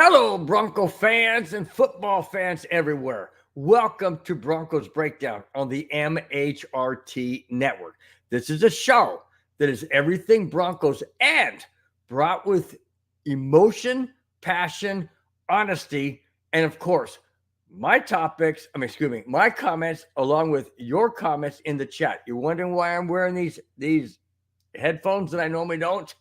Hello, Bronco fans and football fans everywhere. Welcome to Broncos Breakdown on the MHRT Network. This is a show that is everything Broncos and brought with emotion, passion, honesty, and of course, my comments along with your comments in the chat. You're wondering why I'm wearing these headphones that I normally don't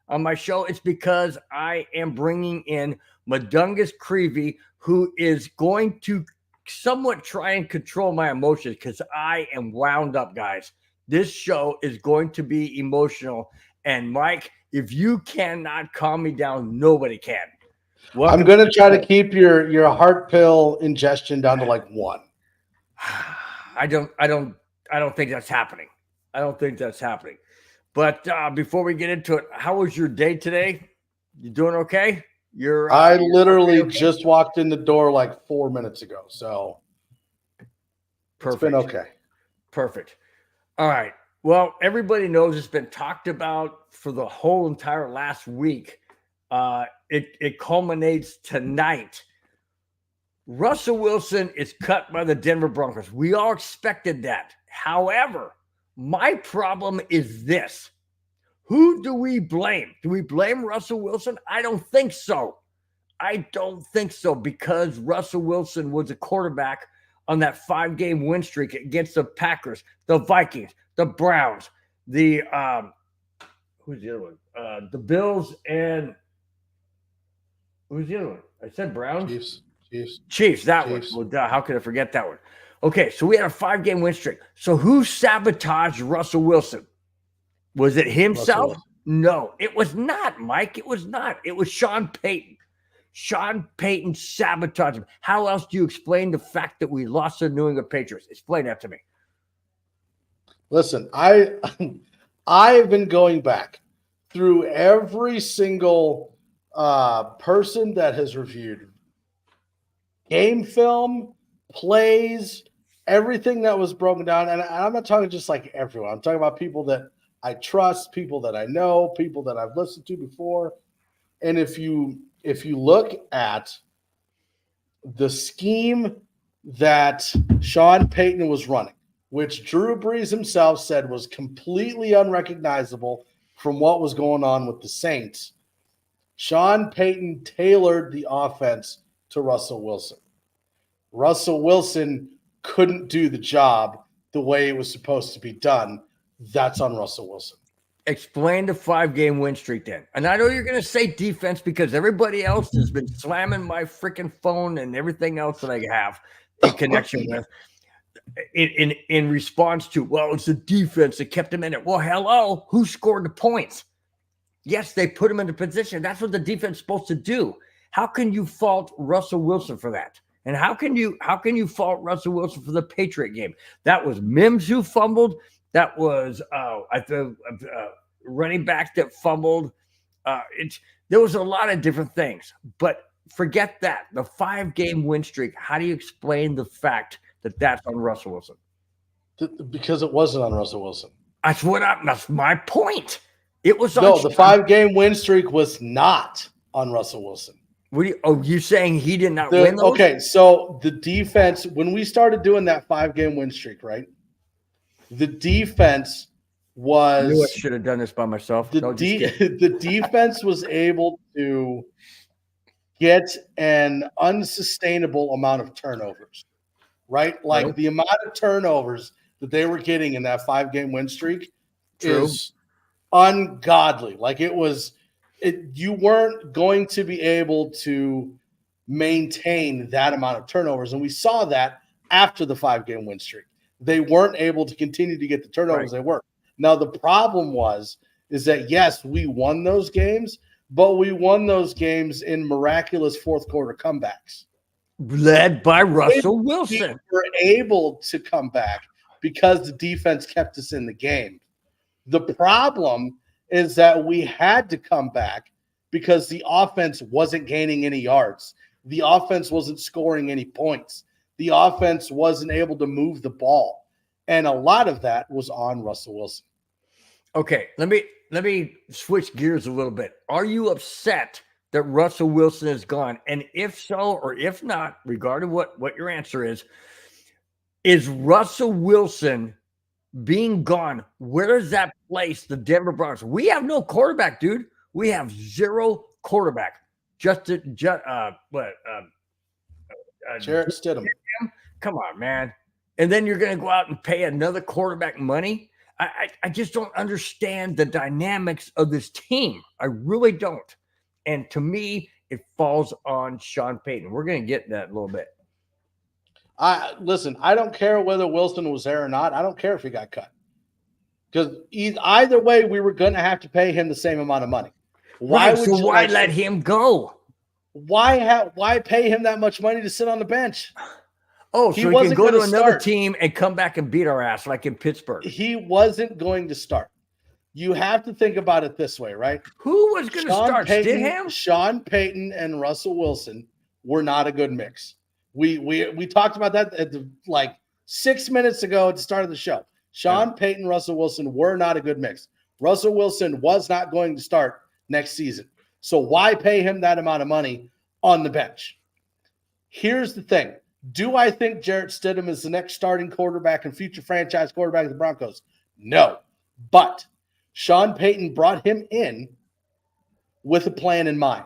on my show? It's because I am bringing in Madungus Creevy, who is going to somewhat try and control my emotions because I am wound up, guys. This show is going to be emotional. And Mike, if you cannot calm me down, nobody can. I'm going to try to keep your heart pill ingestion down to like 1. I don't think that's happening. I don't think that's happening. But before we get into it, how was your day today? You doing okay? I literally just walked in the door like 4 minutes ago, so perfect. It's been okay. Perfect. All right. Well, everybody knows it's been talked about for the whole entire last week. It culminates tonight. Russell Wilson is cut by the Denver Broncos. We all expected that. However, my problem is this. Who do we blame? Do we blame Russell Wilson? I don't think so. I don't think so because Russell Wilson was a quarterback on that 5-game win streak against the Packers, the Vikings, the Browns, the who's the other one? The Bills and who's the other one? I said Browns. Chiefs. That one. Well, how could I forget that one? Okay, so we had a 5-game win streak. So who sabotaged Russell Wilson? Was it himself? No, it was not, Mike. It was not. It was Sean Payton. Sean Payton sabotaged him. How else do you explain the fact that we lost the New England Patriots? Explain that to me. Listen, I've been going back through every single person that has reviewed game film, plays, everything that was broken down. And I'm not talking just like everyone. I'm talking about people that I trust, people that I know, people that I've listened to before. And if you look at the scheme that Sean Payton was running, which Drew Brees himself said was completely unrecognizable from what was going on with the Saints, Sean Payton tailored the offense to Russell Wilson. Russell Wilson couldn't do the job the way it was supposed to be done. That's on Russell Wilson. Explain the 5-game win streak then. And I know you're going to say defense because everybody else has been slamming my freaking phone and everything else that I have in connection with in response to, well, it's the defense that kept him in it. Well, hello, who scored the points? Yes, they put him in the position. That's what the defense is supposed to do. How can you fault Russell Wilson for that? And how can you fault Russell Wilson for the Patriot game? That was Mims who fumbled. That was running back that fumbled. There was a lot of different things, but forget that. The 5-game win streak. How do you explain the fact that that's on Russell Wilson? Because it wasn't on Russell Wilson. That's my point. It was on the 5-game win streak was not on Russell Wilson. You saying he did not win those? Okay, so the defense, when we started doing that 5-game win streak, right? The defense was. I knew I should have done this by myself. The defense was able to get an unsustainable amount of turnovers, right? Like the amount of turnovers that they were getting in that 5-game win streak is ungodly. Like you weren't going to be able to maintain that amount of turnovers. And we saw that after the 5-game win streak. They weren't able to continue to get the turnovers they were. Now, the problem is that, yes, we won those games, but we won those games in miraculous fourth-quarter comebacks. Led by Russell Wilson. We were able to come back because the defense kept us in the game. The problem is that we had to come back because the offense wasn't gaining any yards. The offense wasn't scoring any points. The offense wasn't able to move the ball. And a lot of that was on Russell Wilson. Okay, let me switch gears a little bit. Are you upset that Russell Wilson is gone? And if so, or if not, regarding what your answer is Russell Wilson being gone, where does that place the Denver Broncos? We have no quarterback, dude. We have zero quarterback. Jarrett Stidham. Come on, man. And then you're going to go out and pay another quarterback money. I just don't understand the dynamics of this team. I really don't. And to me, it falls on Sean Payton. We're going to get that in a little bit. Listen, I don't care whether Wilson was there or not. I don't care if he got cut. Because either way, we were going to have to pay him the same amount of money. Why let him go? Why pay him that much money to sit on the bench? Oh, so he can go to another team and come back and beat our ass like in Pittsburgh. He wasn't going to start. You have to think about it this way, right? Who was going to start? Stidham? Sean Payton and Russell Wilson were not a good mix. We talked about that at like 6 minutes ago at the start of the show. Sean Payton, Russell Wilson were not a good mix. Russell Wilson was not going to start next season. So why pay him that amount of money on the bench? Here's the thing. Do I think Jarrett Stidham is the next starting quarterback and future franchise quarterback of the Broncos? No. But Sean Payton brought him in with a plan in mind.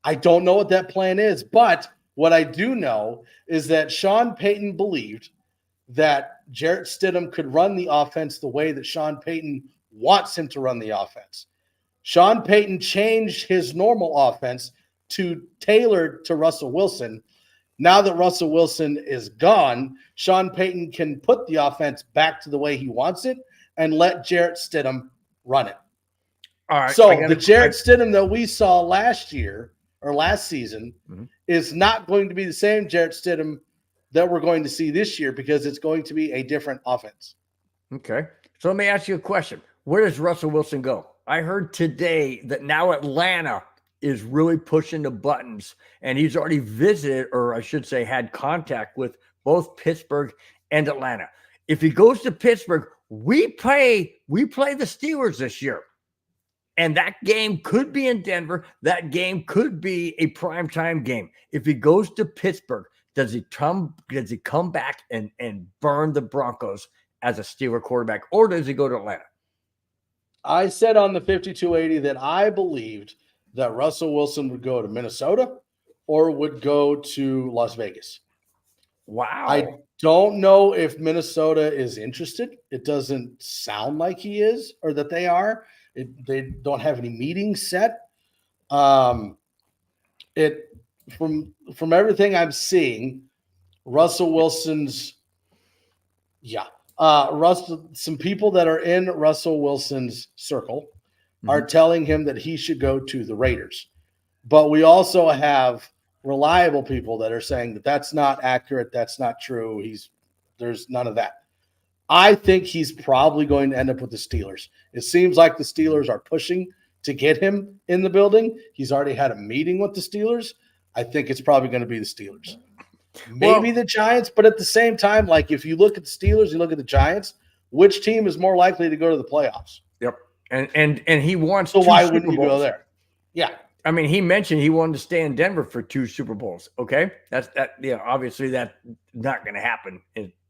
I don't know what that plan is, but what I do know is that Sean Payton believed that Jarrett Stidham could run the offense the way that Sean Payton wants him to run the offense. Sean Payton changed his normal offense to tailor to Russell Wilson. Now that Russell Wilson is gone, Sean Payton can put the offense back to the way he wants it and let Jarrett Stidham run it. All right. So the Jarrett Stidham that we saw last year or last season is not going to be the same Jarrett Stidham that we're going to see this year because it's going to be a different offense. Okay. So let me ask you a question. Where does Russell Wilson go? I heard today that now Atlanta is really pushing the buttons, and he's already visited, or I should say had contact with both Pittsburgh and Atlanta. If he goes to Pittsburgh, we play the Steelers this year. And that game could be in Denver. That game could be a primetime game. If he goes to Pittsburgh, does he come back and burn the Broncos as a Steeler quarterback, or does he go to Atlanta? I said on the 5280 that I believed that Russell Wilson would go to Minnesota or would go to Las Vegas. Wow. I don't know if Minnesota is interested. It doesn't sound like he is or that they are. They don't have any meetings set. From everything I'm seeing, Russell Wilson's some people that are in Russell Wilson's circle are telling him that he should go to the Raiders. But we also have reliable people that are saying that that's not accurate, that's not true. There's none of that. I think he's probably going to end up with the Steelers. It seems like the Steelers are pushing to get him in the building. He's already had a meeting with the Steelers. I think it's probably going to be the Steelers. Maybe the Giants, but at the same time, like if you look at the Steelers, you look at the Giants, which team is more likely to go to the playoffs? Yep. And he wants so why wouldn't you go there? Yeah. I mean, he mentioned he wanted to stay in Denver for 2 Super Bowls. Okay. That's obviously that's not going to happen.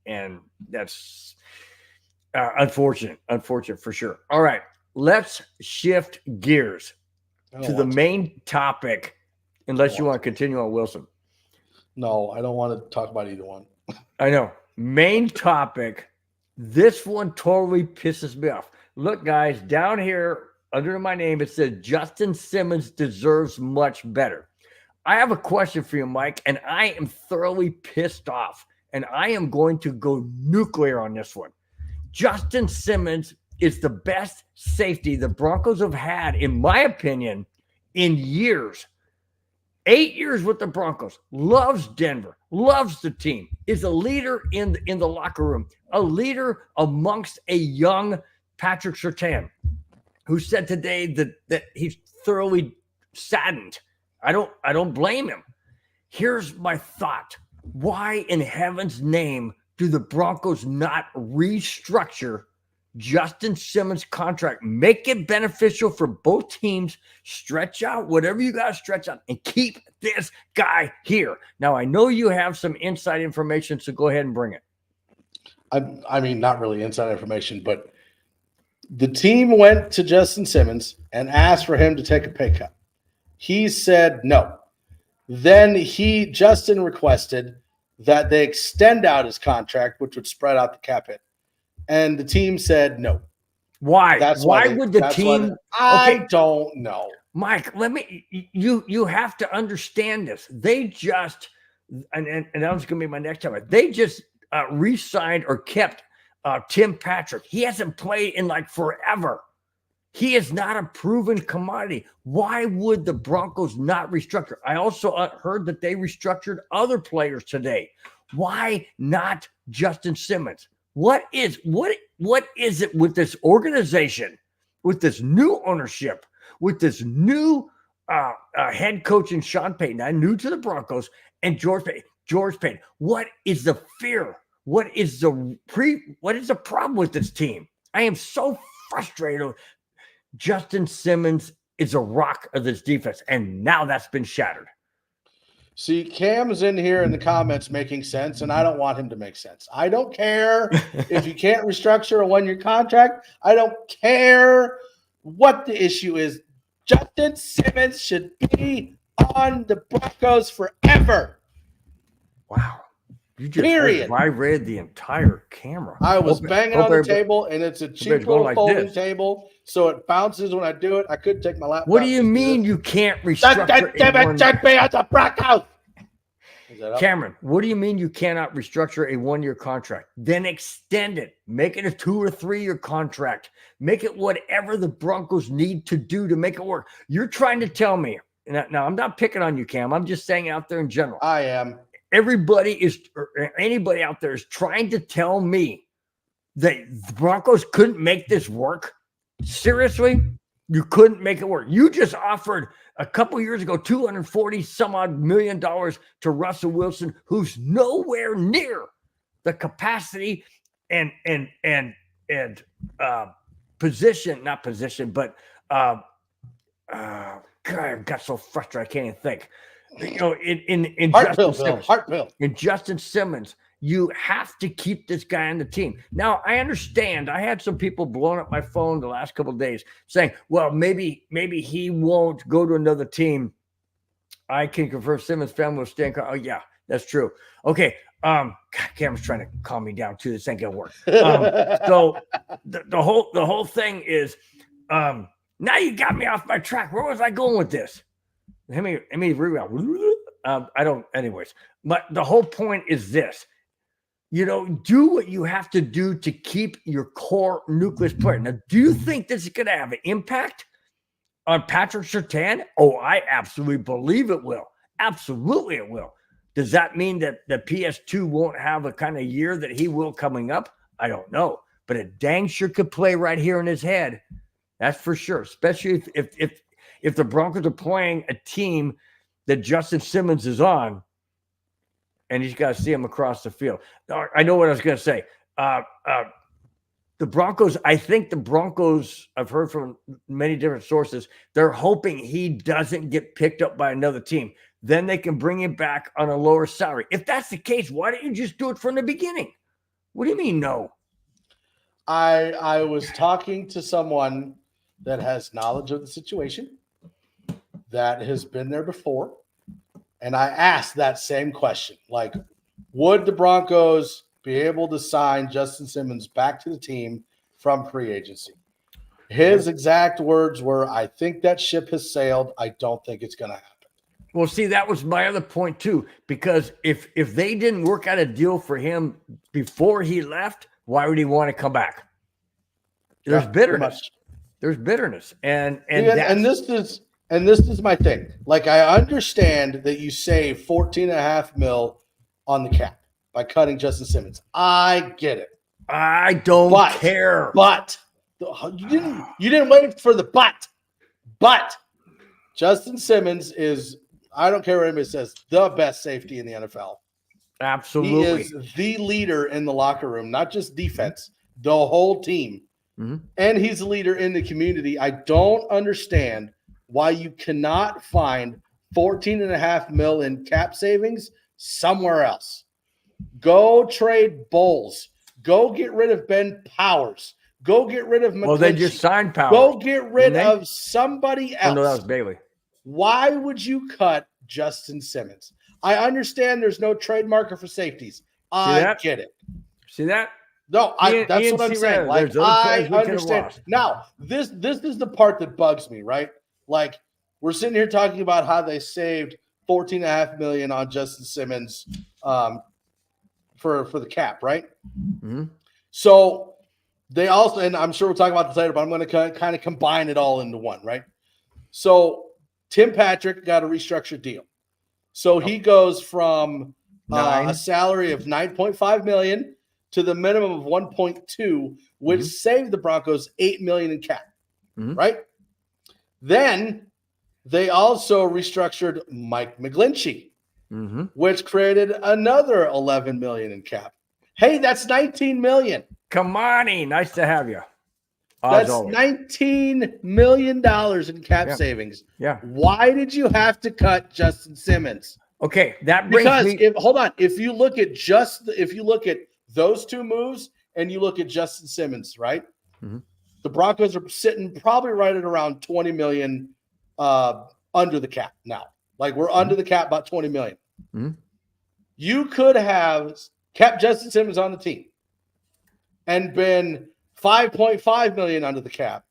And that's unfortunate for sure. All right. Let's shift gears to the main topic, unless you want to continue on Wilson. No, I don't want to talk about either one. I know. Main topic. This one totally pisses me off. Look, guys, down here under my name, it says Justin Simmons deserves much better. I have a question for you, Mike, and I am thoroughly pissed off, and I am going to go nuclear on this one. Justin Simmons is the best safety the Broncos have had, in my opinion, in years. 8 years with the Broncos, loves Denver, loves the team, is a leader in the locker room, a leader amongst a young Patrick Surtain, who said today that he's thoroughly saddened. I don't blame him. Here's my thought. Why in heaven's name do the Broncos not restructure Justin Simmons' contract. Make it beneficial for both teams. Stretch out whatever you got to stretch out and keep this guy here. Now, I know you have some inside information, so go ahead and bring it. I mean, not really inside information, but the team went to Justin Simmons and asked for him to take a pay cut. He said no. Then Justin requested that they extend out his contract, which would spread out the cap hit. And the team said no. Why? Why would the team? I don't know. Mike, you have to understand this. They just, and that was going to be my next topic. They just re-signed or kept Tim Patrick. He hasn't played in like forever. He is not a proven commodity. Why would the Broncos not restructure? I also heard that they restructured other players today. Why not Justin Simmons? What is it with this organization, with this new ownership, with this new head coach in Sean Payton, new to the Broncos, and George Payton? What is the fear? What is the problem with this team? I am so frustrated. Justin Simmons is a rock of this defense, and now that's been shattered. See, Cam's in here in the comments making sense, and I don't want him to make sense. I don't care if you can't restructure a one-year contract. I don't care what the issue is. Justin Simmons should be on the Broncos forever. Wow. You just I read the entire camera. I was banging on the table, and it's a cheap little folding table, so it bounces when I do it. I couldn't take my laptop. What do you mean you can't restructure? Cameron, what do you mean you cannot restructure a one-year contract? Then extend it. Make it a 2 or 3 year contract. Make it whatever the Broncos need to do to make it work. You're trying to tell me, now I'm not picking on you, Cam. I'm just saying out there in general. I am. Anybody out there is trying to tell me that the Broncos couldn't make this work. Seriously? You couldn't make it work. You just offered a couple years ago $240 some odd million to Russell Wilson, who's nowhere near the capacity and position, not position, but God, I got so frustrated I can't even think. You know, in Justin Simmons, you have to keep this guy on the team. Now, I understand. I had some people blowing up my phone the last couple of days saying, well, maybe he won't go to another team. I can confirm Simmons' family will stay in. Oh, yeah, that's true. Okay. God, Cameron's trying to calm me down too. This ain't gonna work. So the whole thing is now you got me off my track. Where was I going with this? Let me reroute. I don't, anyways. But the whole point is this. You know, do what you have to do to keep your core nucleus player. Now, do you think this is going to have an impact on Patrick Surtain? Oh, I absolutely believe it will. Absolutely it will. Does that mean that the PS2 won't have a kind of year that he will coming up? I don't know. But it dang sure could play right here in his head. That's for sure. Especially if the Broncos are playing a team that Justin Simmons is on, and he's got to see him across the field. I know what I was going to say. The Broncos, I think the Broncos, I've heard from many different sources, they're hoping he doesn't get picked up by another team. Then they can bring him back on a lower salary. If that's the case, why don't you just do it from the beginning? What do you mean no? I was talking to someone that has knowledge of the situation, that has been there before. And I asked that same question, like, would the Broncos be able to sign Justin Simmons back to the team from free agency? His exact words were, I think that ship has sailed. I don't think it's going to happen. Well, see, that was my other point too, because if they didn't work out a deal for him before he left, why would he want to come back? There's bitterness. There's bitterness. And this is my thing. Like, I understand that you save $14.5 million on the cap by cutting Justin Simmons. I get it. I don't care. But you didn't wait for the but. But Justin Simmons is, I don't care what anybody says, the best safety in the NFL. Absolutely. He is the leader in the locker room, not just defense, the whole team. and he's a leader in the community. I don't understand why you cannot find $14.5 million in cap savings somewhere else. Go trade Bowles. Go get rid of Ben Powers. Go get rid of McClinchy. Well, they just signed Powers. Go get rid of somebody else. Oh, no, that was Bailey. Why would you cut Justin Simmons? I understand there's no trade marker for safeties. I get it. See that? No, that's what I'm saying. Like, I understand. Now, this is the part that bugs me, right? Like, we're sitting here talking about how they saved $14.5 million on Justin Simmons for the cap, right? So they also, and I'm sure we'll talk about this later, but I'm going to kind of combine it all into one, right? So Tim Patrick got a restructured deal. So he goes from a salary of $9.5 million to the minimum of 1.2, which saved the Broncos $8 million in cap, right? Then they also restructured Mike McGlinchey, which created another $11 million in cap. Hey, that's $19 million. Come on, nice to have you. That's $19 million in cap savings. Yeah. Why did you have to cut Justin Simmons? Okay, that brings me. Hold on. If you look at those two moves and you look at Justin Simmons, right? The Broncos are sitting probably right at around $20 million under the cap now. Like, we're under the cap about $20 million. You could have kept Justin Simmons on the team and been $5.5 million under the cap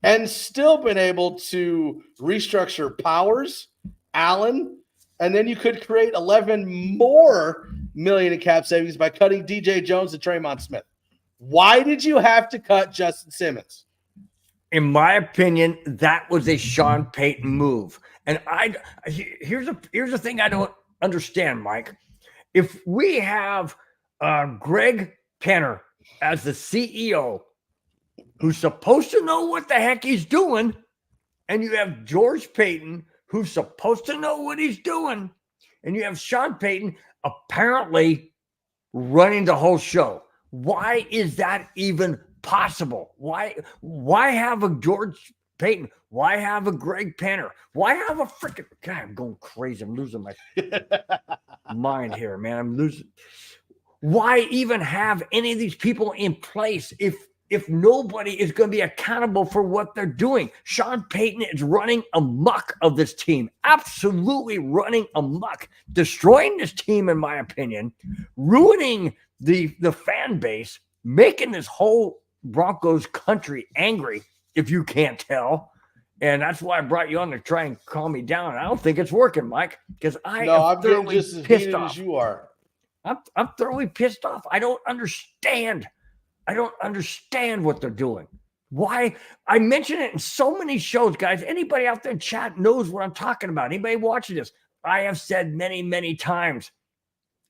and still been able to restructure Powers, Allen, and then you could create 11 more million in cap savings by cutting DJ Jones and Draymond Smith. Why did you have to cut Justin Simmons? In my opinion, that was a Sean Payton move. And here's the thing I don't understand, Mike. If we have Greg Penner as the CEO, who's supposed to know what the heck he's doing, and you have George Payton, who's supposed to know what he's doing, and you have Sean Payton apparently running the whole show. Why is that even possible? Why have a George Payton? Why have a Greg Penner? Why have a freaking God? I'm going crazy. I'm losing my mind here, man. I'm losing. Why even have any of these people in place if nobody is going to be accountable for what they're doing? Sean Payton is running amok of this team, absolutely running amok, destroying this team, in my opinion, ruining the fan base, making this whole Broncos country angry, if you can't tell. And that's why I brought you on to try and calm me down. I don't think it's working, Mike, because I'm thoroughly just as pissed off. As you are. I'm thoroughly pissed off. I don't understand what they're doing. Why? I mention it in so many shows, guys. Anybody out there in chat knows what I'm talking about. Anybody watching this? I have said many, many times,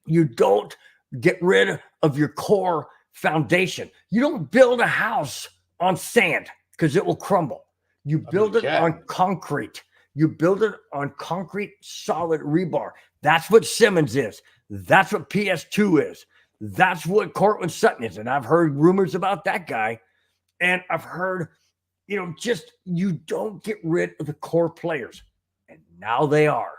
you don't get rid of your core foundation. You don't build a house on sand because it will crumble. You build it on concrete. You build it on concrete, solid rebar. That's what Simmons is. That's what PS2 is. That's what Cortland Sutton is. And I've heard rumors about that guy. And I've heard, just you don't get rid of the core players. And now they are.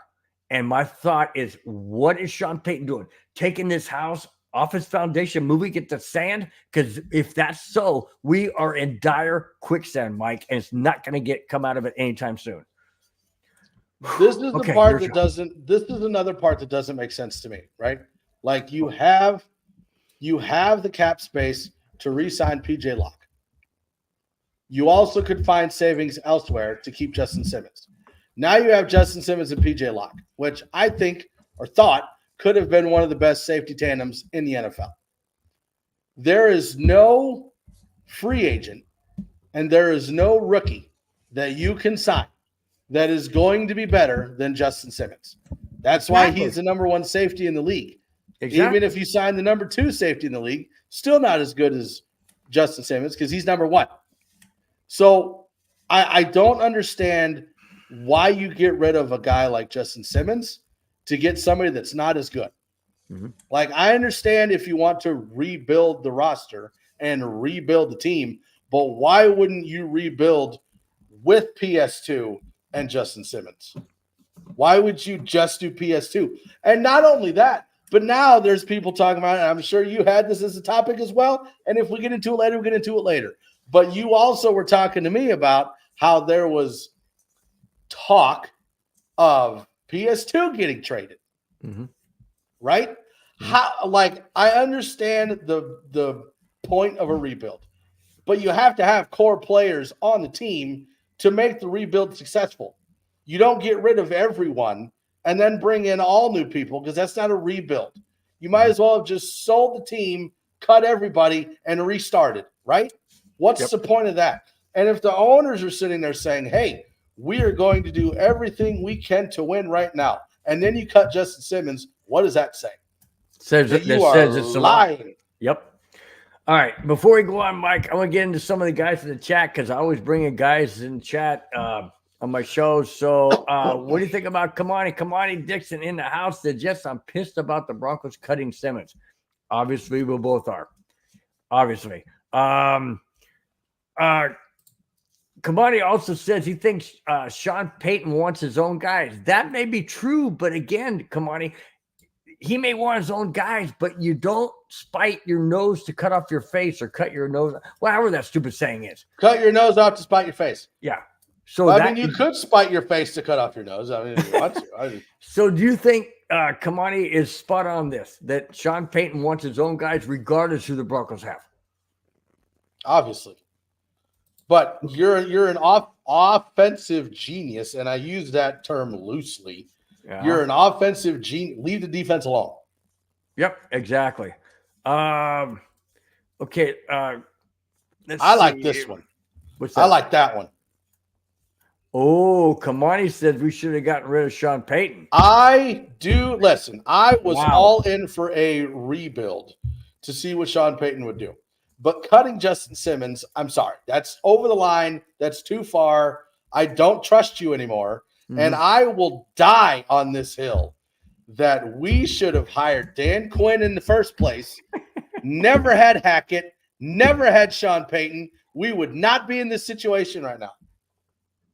And my thought is, what is Sean Payton doing? Taking this house off his foundation, moving it to sand? Because if that's so, we are in dire quicksand, Mike, and it's not going to come out of it anytime soon. This is the part that doesn't. This is another part that doesn't make sense to me, right? Like you have the cap space to re-sign PJ Locke. You also could find savings elsewhere to keep Justin Simmons. Now you have Justin Simmons and PJ Locke, which I think or thought could have been one of the best safety tandems in the NFL. There is no free agent and there is no rookie that you can sign that is going to be better than Justin Simmons. That's why he's the number one safety in the league. Exactly. Even if you sign the number two safety in the league, still not as good as Justin Simmons because he's number one. So I don't understand why you get rid of a guy like Justin Simmons to get somebody that's not as good. Mm-hmm. Like, I understand if you want to rebuild the roster and rebuild the team, but why wouldn't you rebuild with PS2 and Justin Simmons? Why would you just do PS2? And not only that, but now there's people talking about it, and I'm sure you had this as a topic as well. And if we get into it later, we'll get into it later. But you also were talking to me about how there was talk of PS2 getting traded. Mm-hmm. Right? Mm-hmm. How, like, I understand the point of a rebuild, but you have to have core players on the team to make the rebuild successful. You don't get rid of everyone and then bring in all new people, because that's not a rebuild. You might as well have just sold the team, cut everybody, and restarted, right? What's the point of that? And if the owners are sitting there saying, hey, we are going to do everything we can to win right now, and then you cut Justin Simmons, what does that say? Says that you are lying. Yep. All right. Before we go on, Mike, I want to get into some of the guys in the chat, because I always bring in guys in chat on my shows. So what do you think about Kamani Dixon in the house? That just, I'm pissed about the Broncos cutting Simmons. Obviously, we both are. Obviously. Kamani also says he thinks Sean Payton wants his own guys. That may be true, but again, Kamani, he may want his own guys, but you don't spite your nose to cut off your face, or cut your nose, whatever that stupid saying is. Cut your nose off to spite your face. Yeah. So well, I mean, you could spite your face to cut off your nose. I mean, if you want to. So do you think Kamani is spot on this, that Sean Payton wants his own guys regardless who the Broncos have? Obviously. But you're an offensive genius, and I use that term loosely. Yeah. You're an offensive genius. Leave the defense alone. Yep, exactly. Okay. I like this one. What's that? I like that one. Oh, Kamani said we should have gotten rid of Sean Payton. I do. Listen, I was all in for a rebuild to see what Sean Payton would do. But cutting Justin Simmons, I'm sorry. That's over the line. That's too far. I don't trust you anymore. Mm-hmm. And I will die on this hill that we should have hired Dan Quinn in the first place, never had Hackett, never had Sean Payton. We would not be in this situation right now.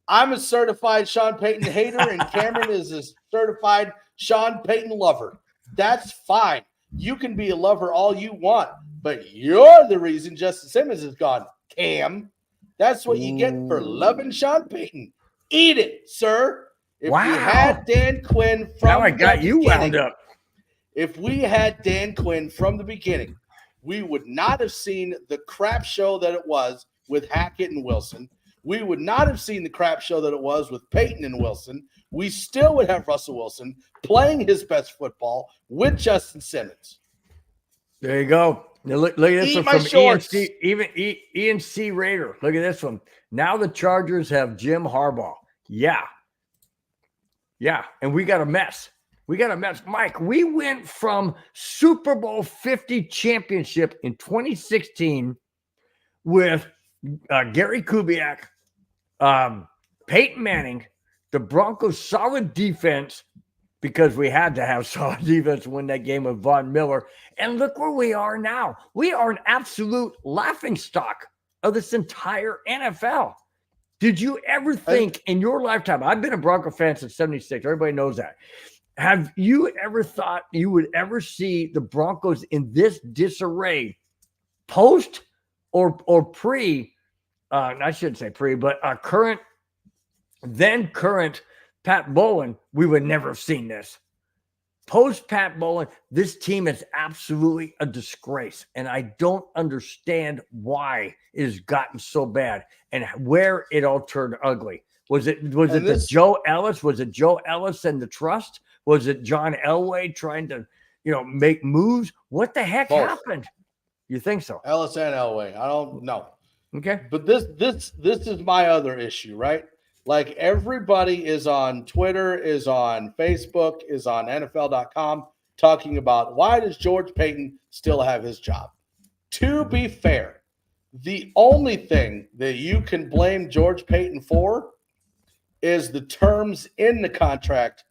I'm a certified Sean Payton hater, and Cameron is a certified Sean Payton lover. That's fine. You can be a lover all you want, but you're the reason Justin Simmons is gone, Cam. That's what you get for loving Sean Payton. Eat it, sir. If we had Dan Quinn from now I got you wound up. If we had Dan Quinn from the beginning, we would not have seen the crap show that it was with Hackett and Wilson. We would not have seen the crap show that it was with Payton and Wilson. We still would have Russell Wilson playing his best football with Justin Simmons. There you go. Now look at this one from ENC Raider. Look at this one. Now the Chargers have Jim Harbaugh. Yeah. And we got a mess. Mike, we went from Super Bowl 50 championship in 2016 with Gary Kubiak, Peyton Manning, the Broncos' solid defense, because we had to have solid defense to win that game with Von Miller. And look where we are now. We are an absolute laughingstock of this entire NFL. Did you ever think in your lifetime, I've been a Bronco fan since 76. Everybody knows that. Have you ever thought you would ever see the Broncos in this disarray post or pre, I shouldn't say pre, but current Pat Bowlen? We would never have seen this. Post Pat Bowlen, this team is absolutely a disgrace. And I don't understand why it has gotten so bad and where it all turned ugly. Was it Joe Ellis? Was it Joe Ellis and the trust? Was it John Elway trying to, make moves? What the heck happened? You think so? Ellis and Elway. I don't know. Okay. But this is my other issue, right? Like, everybody is on Twitter, is on Facebook, is on NFL.com talking about, why does George Payton still have his job? To be fair, the only thing that you can blame George Payton for is the terms in the contract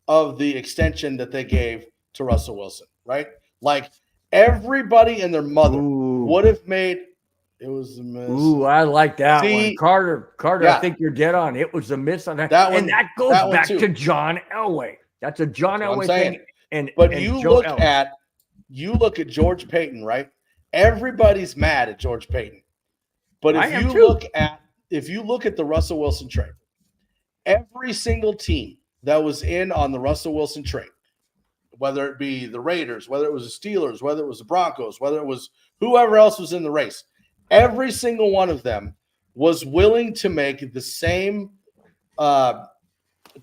of the extension that they gave to Russell Wilson, right? Like, everybody and their mother would have made It was a miss. Ooh, I like that one. See, Carter, yeah. I think you're dead on. It was a miss on that. That one- and that goes that one back too. to John Elway. That's a John That's what I'm Elway saying. thing. And But and you Joe look Elway. at George Payton, right? Everybody's mad at George Payton. But I if am you too. look at the Russell Wilson trade, every single team that was in on the Russell Wilson trade, whether it be the Raiders, whether it was the Steelers, whether it was the Broncos, whether it was whoever else was in the race, every single one of them was willing to make the same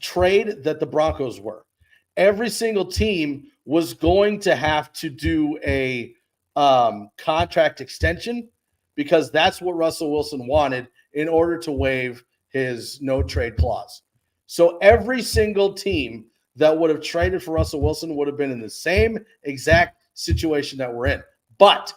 trade that the Broncos were. Every single team was going to have to do a contract extension because that's what Russell Wilson wanted in order to waive his no trade clause. So every single team that would have traded for Russell Wilson would have been in the same exact situation that we're in. But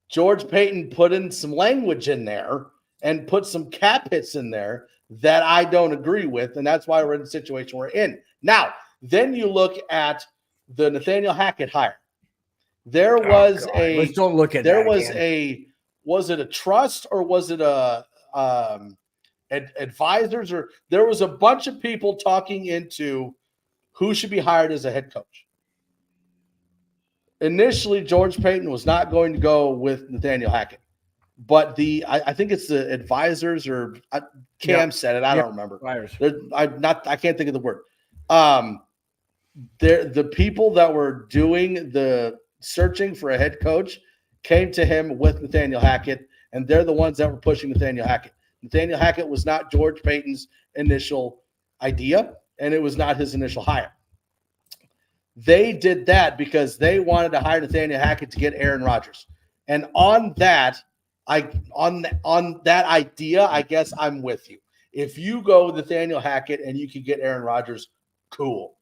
George Payton put in some language in there and put some cap hits in there that I don't agree with, and that's why we're in the situation we're in. Now, then you look at the Nathaniel Hackett hire. There was Let's don't look at there that was again. was it a trust or was it a advisors, or there was a bunch of people talking into who should be hired as a head coach. Initially, George Payton was not going to go with Nathaniel Hackett, but I think it's the advisors, or Cam said it. I don't remember. I can't think of the word. The people that were doing the searching for a head coach came to him with Nathaniel Hackett, and they're the ones that were pushing Nathaniel Hackett. Nathaniel Hackett was not George Payton's initial idea, and it was not his initial hire. They did that because they wanted to hire Nathaniel Hackett to get Aaron Rodgers. And on that idea, I guess I'm with you. If you go with Nathaniel Hackett and you can get Aaron Rodgers, cool.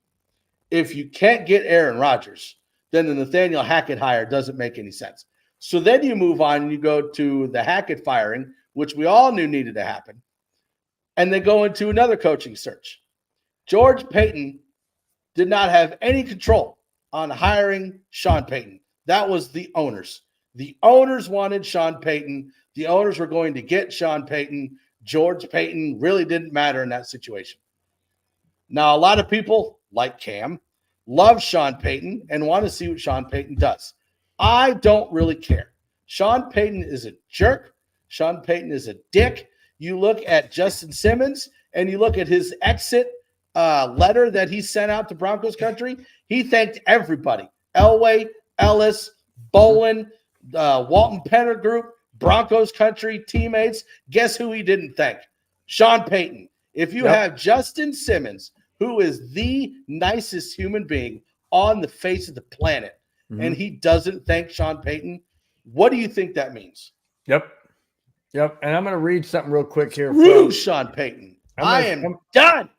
If you can't get Aaron Rodgers, then the Nathaniel Hackett hire doesn't make any sense. So then you move on and you go to the Hackett firing, which we all knew needed to happen, and then go into another coaching search. George Payton did not have any control on hiring Sean Payton. That was the owners. The owners wanted Sean Payton. The owners were going to get Sean Payton. George Payton really didn't matter in that situation. Now, a lot of people, like Cam, love Sean Payton and want to see what Sean Payton does. I don't really care. Sean Payton is a jerk. Sean Payton is a dick. You look at Justin Simmons and you look at his exit letter that he sent out to Broncos country. He thanked everybody. Elway, Ellis, Bolin, Walton Penner Group, Broncos country, teammates. Guess who he didn't thank? Sean Payton. If you have Justin Simmons, who is the nicest human being on the face of the planet, and he doesn't thank Sean Payton, what do you think that means? Yep. And I'm going to read something real quick here. From Sean Payton. I am done.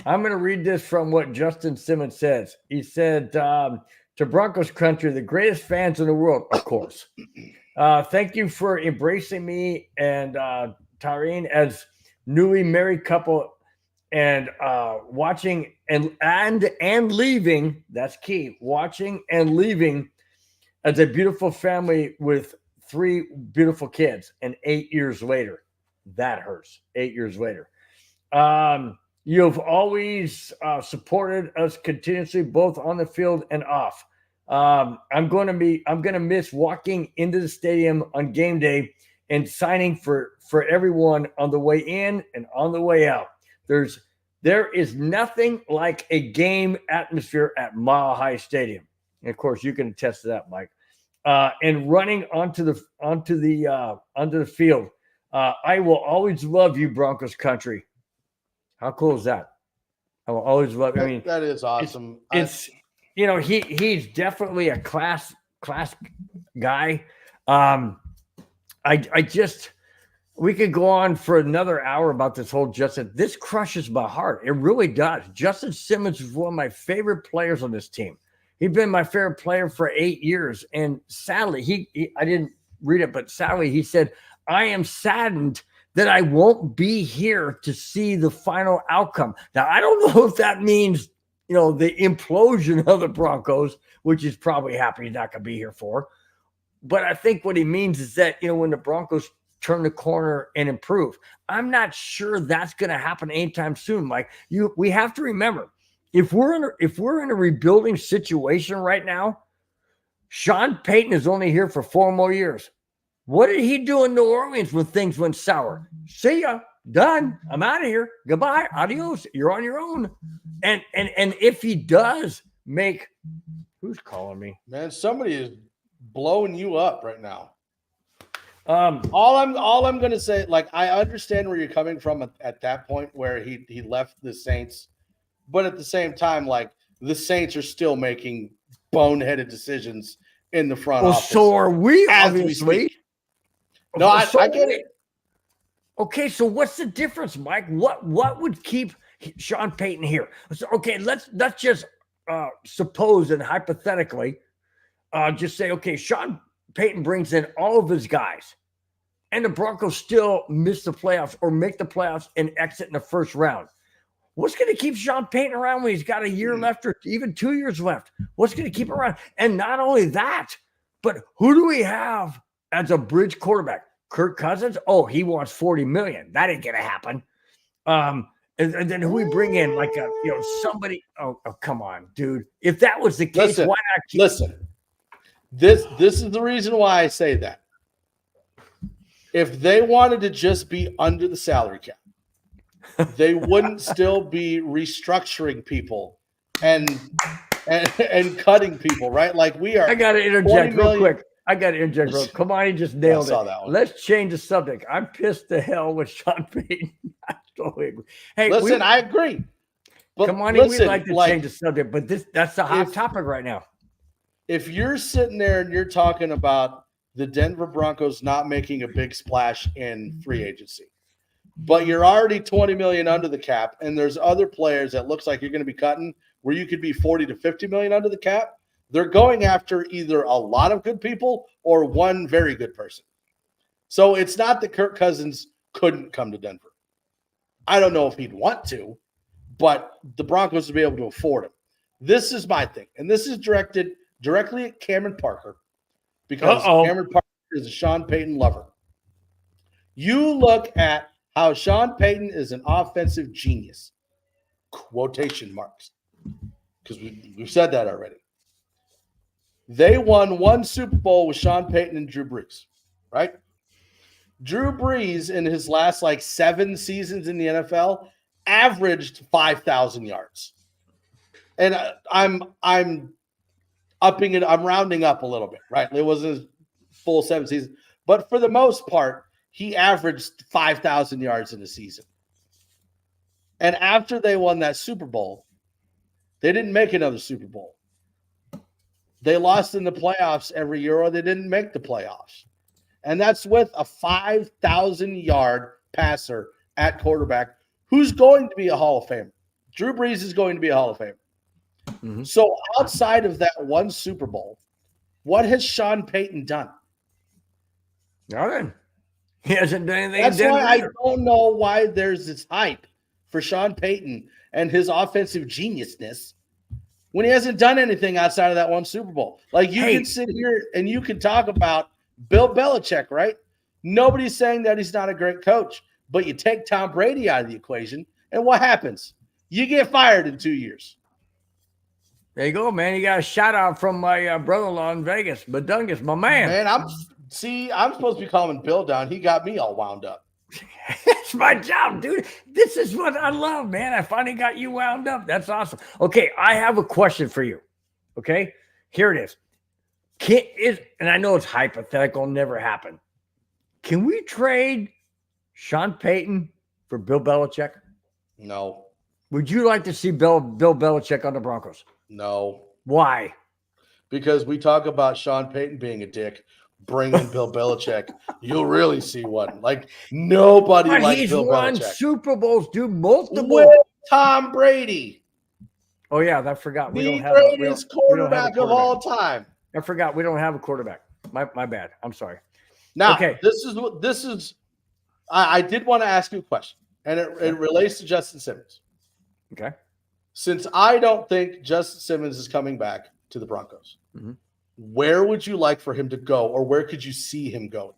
I'm going to read this from what Justin Simmons says. He said, to Broncos country, the greatest fans in the world, of course. Thank you for embracing me and Tyreen as newly married couple, and watching and leaving. That's key. Watching and leaving as a beautiful family with 3 beautiful kids, and 8 years later, that hurts. 8 years later. You've always supported us continuously, both on the field and off. I'm going to miss walking into the stadium on game day and signing for everyone on the way in and on the way out. There is nothing like a game atmosphere at Mile High Stadium. And of course, you can attest to that, Mike. And running onto the field. I will always love you, Broncos country. How cool is that? I will always love. I mean, that is awesome. It's he's definitely a class guy. We could go on for another hour about this whole Justin. This crushes my heart. It really does. Justin Simmons is one of my favorite players on this team. He's been my favorite player for 8 years. And sadly, I didn't read it, but sadly, he said, I am saddened that I won't be here to see the final outcome. Now, I don't know if that means, the implosion of the Broncos, which is probably happening, he's not going to be here for. But I think what he means is that, when the Broncos turn the corner and improve, I'm not sure that's going to happen anytime soon. Mike, we have to remember, if we're in a rebuilding situation right now, Sean Payton is only here for 4 more years. What did he do in New Orleans when things went sour? See ya. Done. I'm out of here. Goodbye. Adios. You're on your own. And if he does make, who's calling me? Man, somebody is blowing you up right now. All I'm gonna say, like, I understand where you're coming from at that point where he left the Saints, but at the same time, like, the Saints are still making boneheaded decisions in the front office. So are we, obviously. No, I get it. Okay, so what's the difference, Mike? What would keep Sean Payton here? So, okay, let's just suppose and hypothetically just say, okay, Sean Payton brings in all of his guys, and the Broncos still miss the playoffs or make the playoffs and exit in the first round. What's going to keep Sean Payton around when he's got a year left or even 2 years left? What's going to keep him around? And not only that, but who do we have as a bridge quarterback? Kirk Cousins? Oh, he wants $40 million. That ain't going to happen. And then who we bring in, like somebody? Oh, come on, dude. If that was the case, why not keep? Listen, this is the reason why I say that. If they wanted to just be under the salary cap, they wouldn't still be restructuring people and cutting people, right? Like we are. I got to interject real quick. Come on, he just nailed it. That one. Let's change the subject. I'm pissed to hell with Sean Payton. Hey, listen, I agree. But come on, we'd like to change the subject, but that's the hot topic right now. If you're sitting there and you're talking about the Denver Broncos not making a big splash in free agency, but you're already $20 million under the cap, and there's other players that looks like you're going to be cutting where you could be $40 to $50 million under the cap, they're going after either a lot of good people or one very good person. So it's not that Kirk Cousins couldn't come to Denver. I don't know if he'd want to, but the Broncos would be able to afford him. This is my thing, and this is directed directly at Cameron Parker because Cameron Parker is a Sean Payton lover. You look at how Sean Payton is an offensive genius, quotation marks, because we've said that already. They won 1 Super Bowl with Sean Payton and Drew Brees, right? Drew Brees in his last 7 seasons in the NFL averaged 5,000 yards. And I'm upping it. I'm rounding up a little bit, right? It wasn't his full 7 seasons, but for the most part, he averaged 5,000 yards in a season. And after they won that Super Bowl, they didn't make another Super Bowl. They lost in the playoffs every year, or they didn't make the playoffs. And that's with a 5,000-yard passer at quarterback who's going to be a Hall of Famer. Drew Brees is going to be a Hall of Famer. Mm-hmm. So outside of that 1 Super Bowl, what has Sean Payton done? Nothing. He hasn't done anything. That's why I don't know why there's this hype for Sean Payton and his offensive geniusness when he hasn't done anything outside of that 1 Super Bowl. Like, you can sit here and you can talk about Bill Belichick, right? Nobody's saying that he's not a great coach, but you take Tom Brady out of the equation, and what happens? You get fired in 2 years. There you go, man. You got a shout out from my brother-in-law in Vegas, Badungus, my man. Man, I'm supposed to be calming Bill down. He got me all wound up. That's my job, dude. This is what I love, man. I finally got you wound up. That's awesome. Okay, I have a question for you. Okay, here it is. And I know it's hypothetical, never happened. Can we trade Sean Payton for Bill Belichick? No. Would you like to see Bill Belichick on the Broncos? No. Why? Because we talk about Sean Payton being a dick. Bring in Bill Belichick. You'll really see one. Like, nobody likes Bill Belichick. He's won Super Bowls, dude, multiple. With Tom Brady. Oh, yeah, I forgot. The greatest quarterback of all time. I forgot we don't have a quarterback. My bad. I'm sorry. Now, okay. I did want to ask you a question, and it relates to Justin Simmons. Okay. Since I don't think Justin Simmons is coming back to the Broncos, mm-hmm. where would you like for him to go, or where could you see him going?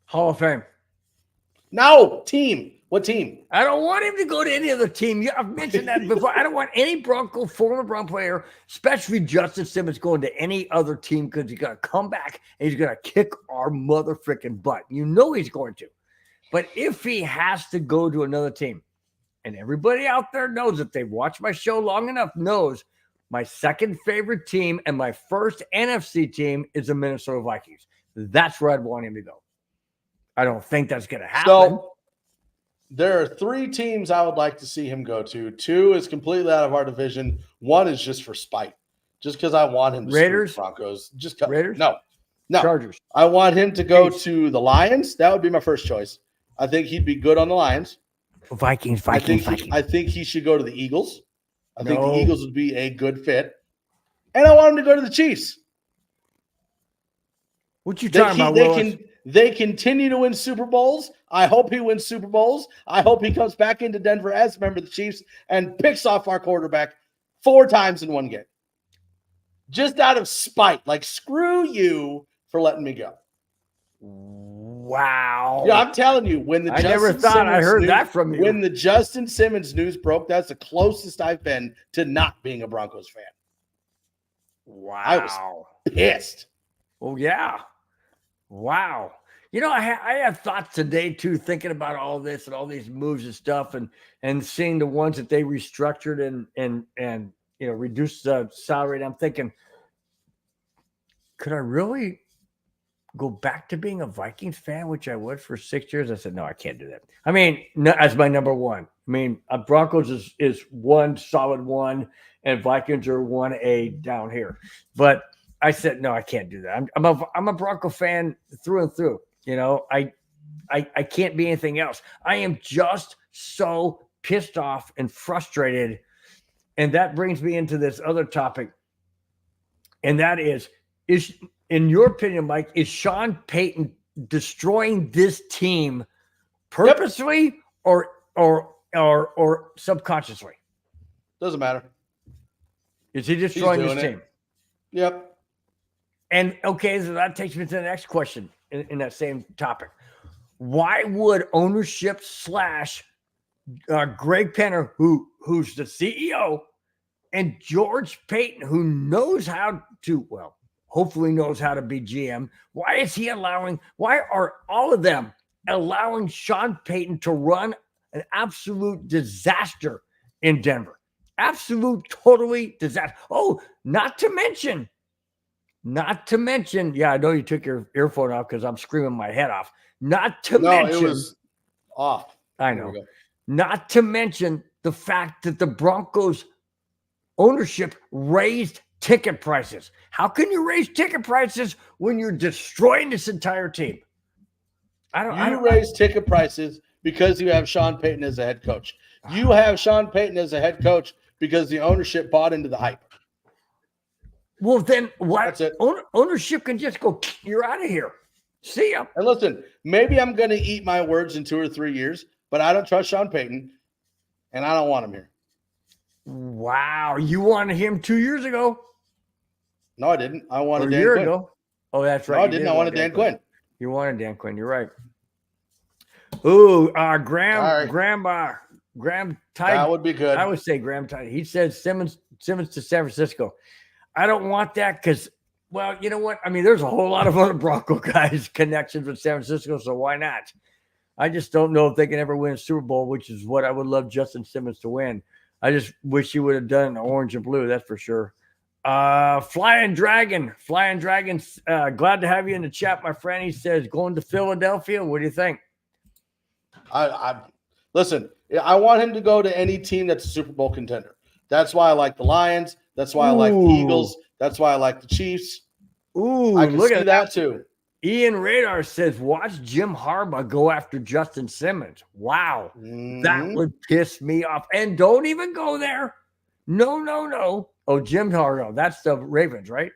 Hall of Fame. No, team. What team? I don't want him to go to any other team. I've mentioned that before. I don't want any former Bronco player, especially Justin Simmons, going to any other team because he's going to come back and he's going to kick our mother freaking butt. You know he's going to. But if he has to go to another team, and everybody out there knows, if they've watched my show long enough, knows my second favorite team and my first NFC team is the Minnesota Vikings. That's where I'd want him to go. I don't think that's going to happen. So there are 3 teams I would like to see him go to. 2 is completely out of our division. 1 is just for spite, just because I want him to Raiders, Broncos. Raiders, no, Chargers. I want him to go to the Lions. That would be my first choice. I think he'd be good on the Lions. Vikings. I think he should go to the Eagles. I think the Eagles would be a good fit. And I want him to go to the Chiefs. What you talking about? They continue to win Super Bowls. I hope he wins Super Bowls. I hope he comes back into Denver as a member of the Chiefs and picks off our quarterback 4 times in one game. Just out of spite. Like, screw you for letting me go. Wow. Yeah, I'm telling you, I never thought I heard that from you. When the Justin Simmons news broke, that's the closest I've been to not being a Broncos fan. Wow. I was pissed. Oh, yeah. Wow. You know, I have thoughts today, too, thinking about all this and all these moves and stuff and seeing the ones that they restructured and you know, reduced the salary. And I'm thinking, could I really go back to being a Vikings fan, which I was for 6 years? I said, no, I can't do that. I mean, no, as my number one. I mean, Broncos is one solid one, and Vikings are 1A down here. But I said, no, I can't do that. I'm a Bronco fan through and through. You know, I can't be anything else. I am just so pissed off and frustrated. And that brings me into this other topic. And that is in your opinion, Mike, is Sean Payton destroying this team purposely or subconsciously? Doesn't matter. Is he destroying this team? Yep. And okay, so that takes me to the next question in that same topic. Why would ownership / Greg Penner, who's the CEO, and George Payton, who knows how to, well, hopefully knows how to be GM, why are all of them allowing Sean Payton to run an absolute disaster in Denver? Absolute, totally disaster. Oh, not to mention, yeah, I know you took your earphone off because I'm screaming my head off. It was off. I know. Not to mention the fact that the Broncos ownership raised ticket prices. How can you raise ticket prices when you're destroying this entire team? You raise ticket prices because you have Sean Payton as a head coach. You have Sean Payton as a head coach because the ownership bought into the hype. Well, then what? That's it. Ownership can just go, you're out of here. See ya. And listen, maybe I'm going to eat my words in 2 or 3 years, but I don't trust Sean Payton, and I don't want him here. Wow. You wanted him 2 years ago? No, I didn't. I wanted Dan Quinn. Ago. Oh, that's right. No, I didn't. I wanted Dan Quinn. You wanted Dan Quinn. You're right. Ooh, Graham Tide. That would be good. I would say Graham Tide. He said Simmons to San Francisco. I don't want that because, well, you know what? I mean, there's a whole lot of other Bronco guys connections with San Francisco, so why not? I just don't know if they can ever win a Super Bowl, which is what I would love Justin Simmons to win. I just wish he would have done orange and blue, that's for sure. Flying Dragon, glad to have you in the chat, my friend. He says, going to Philadelphia. What do you think? Listen, I want him to go to any team that's a Super Bowl contender. That's why I like the Lions. That's why I like the Eagles. That's why I like the Chiefs. Ooh, I can look at that too. Ian Radar says, watch Jim Harbaugh go after Justin Simmons. Wow. That would piss me off. And don't even go there. No. Oh, Jim Harbaugh. That's the Ravens, right?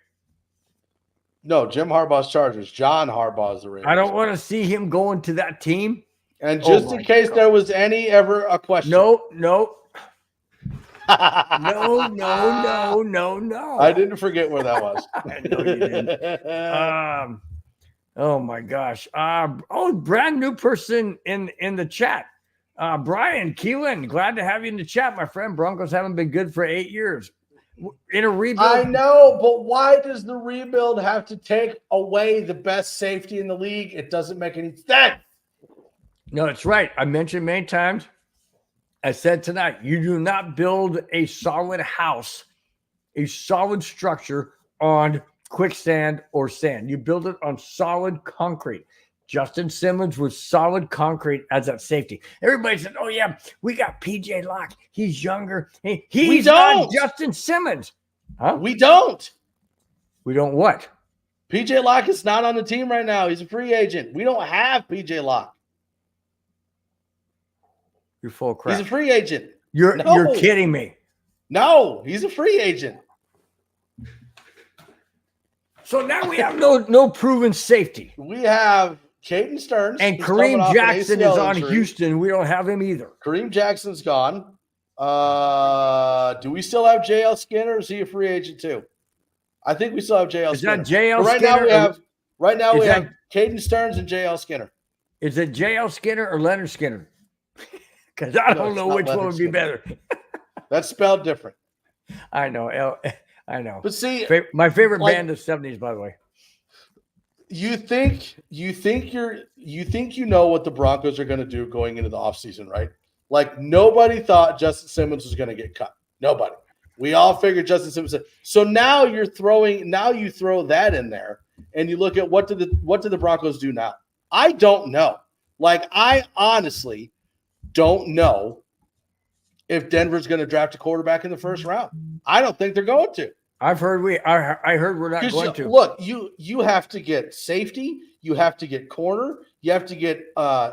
No, Jim Harbaugh's Chargers. John Harbaugh's the Ravens. I don't want to see him going to that team. And just in case there was ever a question. No. No. I didn't forget where that was. I know you didn't. Oh my gosh. Brand new person in the chat. Brian Keelan, glad to have you in the chat, my friend. Broncos haven't been good for 8 years. In a rebuild. I know, but why does the rebuild have to take away the best safety in the league? It doesn't make any sense. No, it's right. I mentioned many times. I said tonight, you do not build a solid house, a solid structure on quicksand or sand. You build it on solid concrete. Justin Simmons was solid concrete as that safety. Everybody said, oh, yeah, we got PJ Locke. He's younger. He's not Justin Simmons. Huh? We don't. We don't what? PJ Locke is not on the team right now. He's a free agent. We don't have PJ Locke. You're full of crap. He's a free agent. You're kidding me. No, he's a free agent. So now we have no proven safety. We have Payton Stearns. And Kareem Jackson is on Houston. We don't have him either. Kareem Jackson's gone. Do we still have JL Skinner, or is he a free agent too? I think we still have JL Skinner. Is that JL Skinner? Right now we have Payton Stearns and JL Skinner. Is it JL Skinner or Leonard Skinner? Because I don't know which one would be better. That's spelled different. I know. But see, my favorite band of the 70s, by the way. You think you know what the Broncos are going to do going into the offseason, right? Like, nobody thought Justin Simmons was going to get cut. Nobody. We all figured Justin Simmons. So now you throw that in there, and you look at what do the Broncos do now? I don't know. Like, I honestly don't know if Denver's going to draft a quarterback in the first round. I don't think they're going to. I heard we're not going to. Look, you have to get safety, you have to get corner, you have to get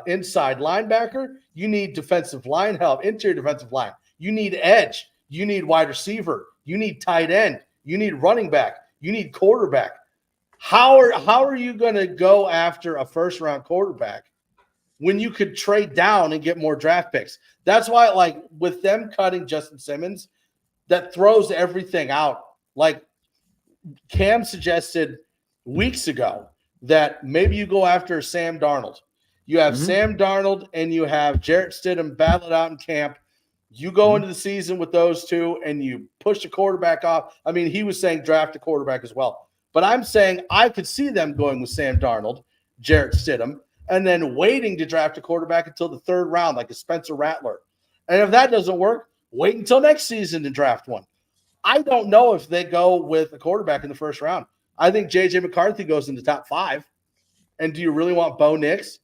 inside linebacker, you need defensive line help, interior defensive line, you need edge, you need wide receiver, you need tight end, you need running back, you need quarterback. How are you going to go after a first round quarterback when you could trade down and get more draft picks? That's why, like, with them cutting Justin Simmons, that throws everything out. Like, Cam suggested weeks ago that maybe you go after Sam Darnold. You have Sam Darnold and you have Jarrett Stidham battle it out in camp. You go into the season with those two and you push the quarterback off. I mean, he was saying draft a quarterback as well. But I'm saying I could see them going with Sam Darnold, Jarrett Stidham, and then waiting to draft a quarterback until the third round, like a Spencer Rattler. And if that doesn't work, wait until next season to draft one. I don't know if they go with a quarterback in the first round. I think J.J. McCarthy goes in the top 5. And do you really want Bo Nix?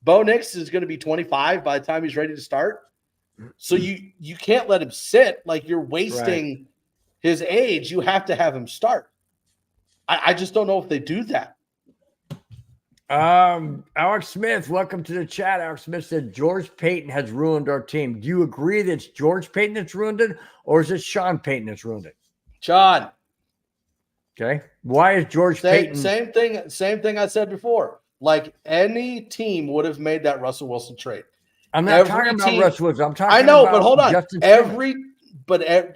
Bo Nix is going to be 25 by the time he's ready to start. So you can't let him sit. Like, you're wasting his age. You have to have him start. I just don't know if they do that. Alex Smith, welcome to the chat. Alex Smith said George Payton has ruined our team. Do you agree that it's George Payton that's ruined it, or is it Sean Payton that's ruined it? Sean. Okay. Why is George Payton? Same thing I said before. Like, any team would have made that Russell Wilson trade. I'm not talking about Russell Wilson. I'm talking. I know, but hold on.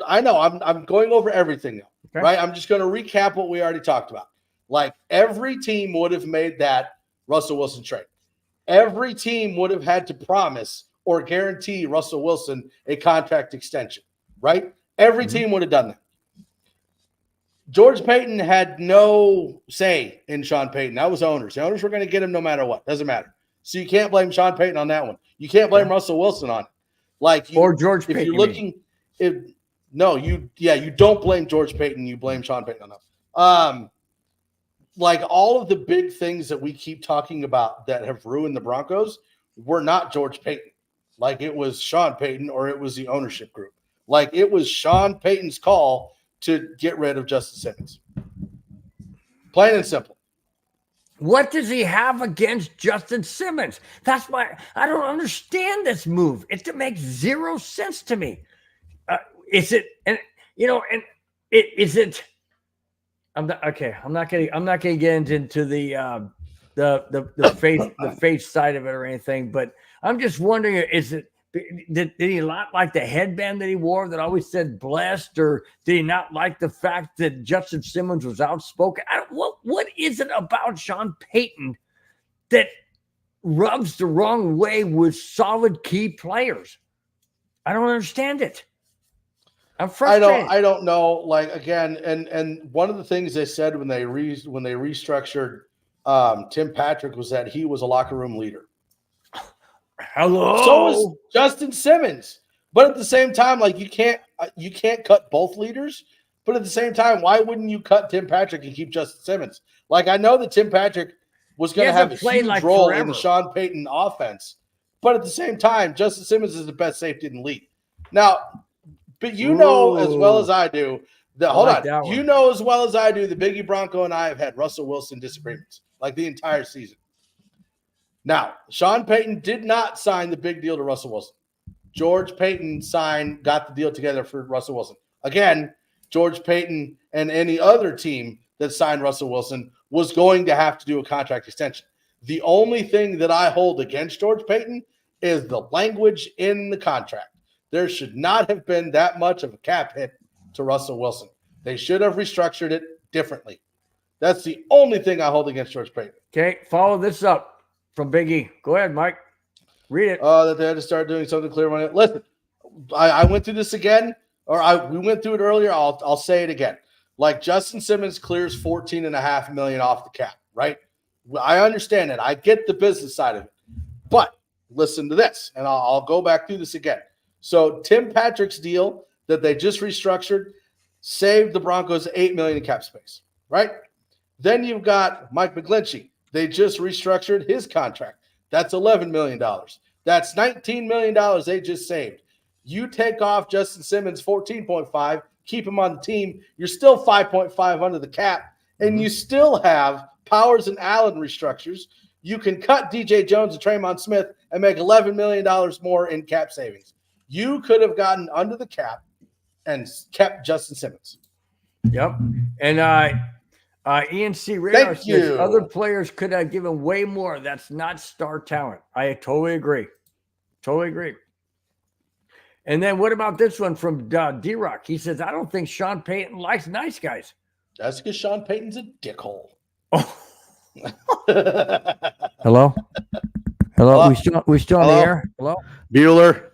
I know I'm going over everything now. Okay. Right? I'm just going to recap what we already talked about. Like, every team would have made that Russell Wilson trade. Every team would have had to promise or guarantee Russell Wilson a contract extension, right? Every team would have done that. George Payton had no say in Sean Payton. That was owners. The owners were going to get him no matter what. Doesn't matter. So you can't blame Sean Payton on that one. You can't blame Russell Wilson on it. Like, or George Payton. If you're looking, you don't blame George Payton. You blame Sean Payton on that. Like, all of the big things that we keep talking about that have ruined the Broncos were not George Payton. Like, it was Sean Payton or it was the ownership group. Like, it was Sean Payton's call to get rid of Justin Simmons. Plain and simple. What does he have against Justin Simmons? I don't understand this move. It makes zero sense to me. Is it I'm not going to get into the faith side of it or anything, but I'm just wondering, is it Did he not like the headband that he wore that always said blessed, or did he not like the fact that Justin Simmons was outspoken? What is it about Sean Payton that rubs the wrong way with solid key players? I don't understand it. I'm frustrated. I don't know. Like, again, and one of the things they said when they restructured Tim Patrick was that he was a locker room leader. Hello. So is Justin Simmons. But at the same time, like, you can't cut both leaders. But at the same time, why wouldn't you cut Tim Patrick and keep Justin Simmons? Like, I know that Tim Patrick was going to have a huge role in the Sean Payton offense. But at the same time, Justin Simmons is the best safety in the league. Now, but you know as well as I do that, you know as well as I do, the Biggie Bronco and I have had Russell Wilson disagreements like the entire season. Now, Sean Payton did not sign the big deal to Russell Wilson. George Payton got the deal together for Russell Wilson. Again, George Payton and any other team that signed Russell Wilson was going to have to do a contract extension. The only thing that I hold against George Payton is the language in the contract. There should not have been that much of a cap hit to Russell Wilson. They should have restructured it differently. That's the only thing I hold against George Payton. Okay, follow this up from Big E. Go ahead, Mike. Read it. That they had to start doing something clear on it. Listen, I went through this again, we went through it earlier. I'll say it again. Like, Justin Simmons clears $14.5 million off the cap, right? I understand that. I get the business side of it. But listen to this, and I'll go back through this again. So Tim Patrick's deal that they just restructured saved the Broncos $8 million in cap space, right? Then you've got Mike McGlinchey. They just restructured his contract. That's $11 million. That's $19 million they just saved. You take off Justin Simmons 14.5, keep him on the team, you're still 5.5 under the cap, and you still have Powers and Allen restructures. You can cut DJ Jones and Traymon Smith and make $11 million more in cap savings. You could have gotten under the cap and kept Justin Simmons. Yep. And ENC Radar says other players could have given way more. That's not star talent. I totally agree. Totally agree. And then what about this one from D-Rock? He says, I don't think Sean Payton likes nice guys. That's because Sean Payton's a dickhole. Oh. Hello? Hello? We still on the air? Hello? Bueller.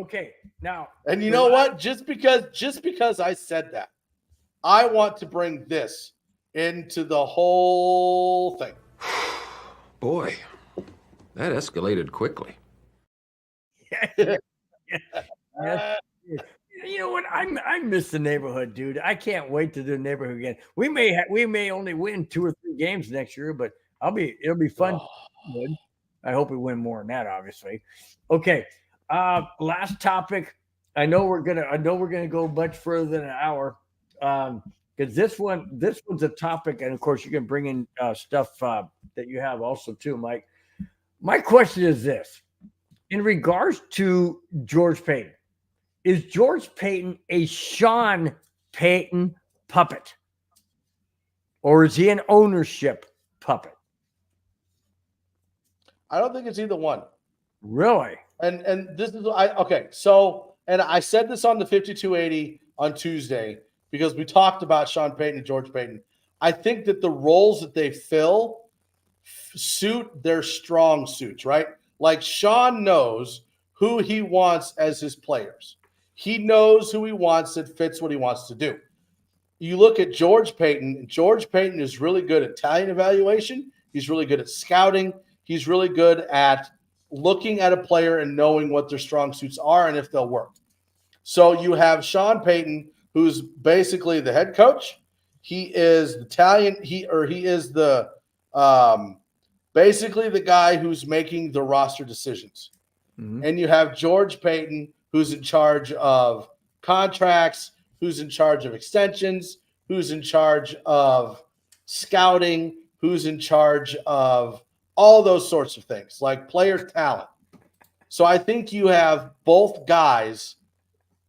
Okay. Now. And you know what? Just because I said that, I want to bring this into the whole thing. Boy, that escalated quickly. Yeah. You know what? I miss the neighborhood, dude. I can't wait to do the neighborhood again. We may only win 2 or 3 games next year, but it'll be fun. Oh. I hope we win more than that, obviously. Okay. Last topic. I know we're gonna go much further than an hour. Because this one's a topic, and of course you can bring in stuff that you have also too, Mike. My question is this: in regards to George Payton, is George Payton a Sean Payton puppet, or is he an ownership puppet? I don't think it's either one. Really? And this is okay. So, and I said this on the 5280 on Tuesday, because we talked about Sean Payton and George Payton. I think that the roles that they fill suit their strong suits, right? Like, Sean knows who he wants as his players. He knows who he wants that fits what he wants to do. You look at George Payton. George Payton is really good at talent evaluation. He's really good at scouting. He's really good at looking at a player and knowing what their strong suits are and if they'll work. So you have Sean Payton, who's basically the head coach. He is basically the guy who's making the roster decisions. Mm-hmm. And you have George Payton, who's in charge of contracts, who's in charge of extensions, who's in charge of scouting, who's in charge of all those sorts of things, like player talent. So I think you have both guys.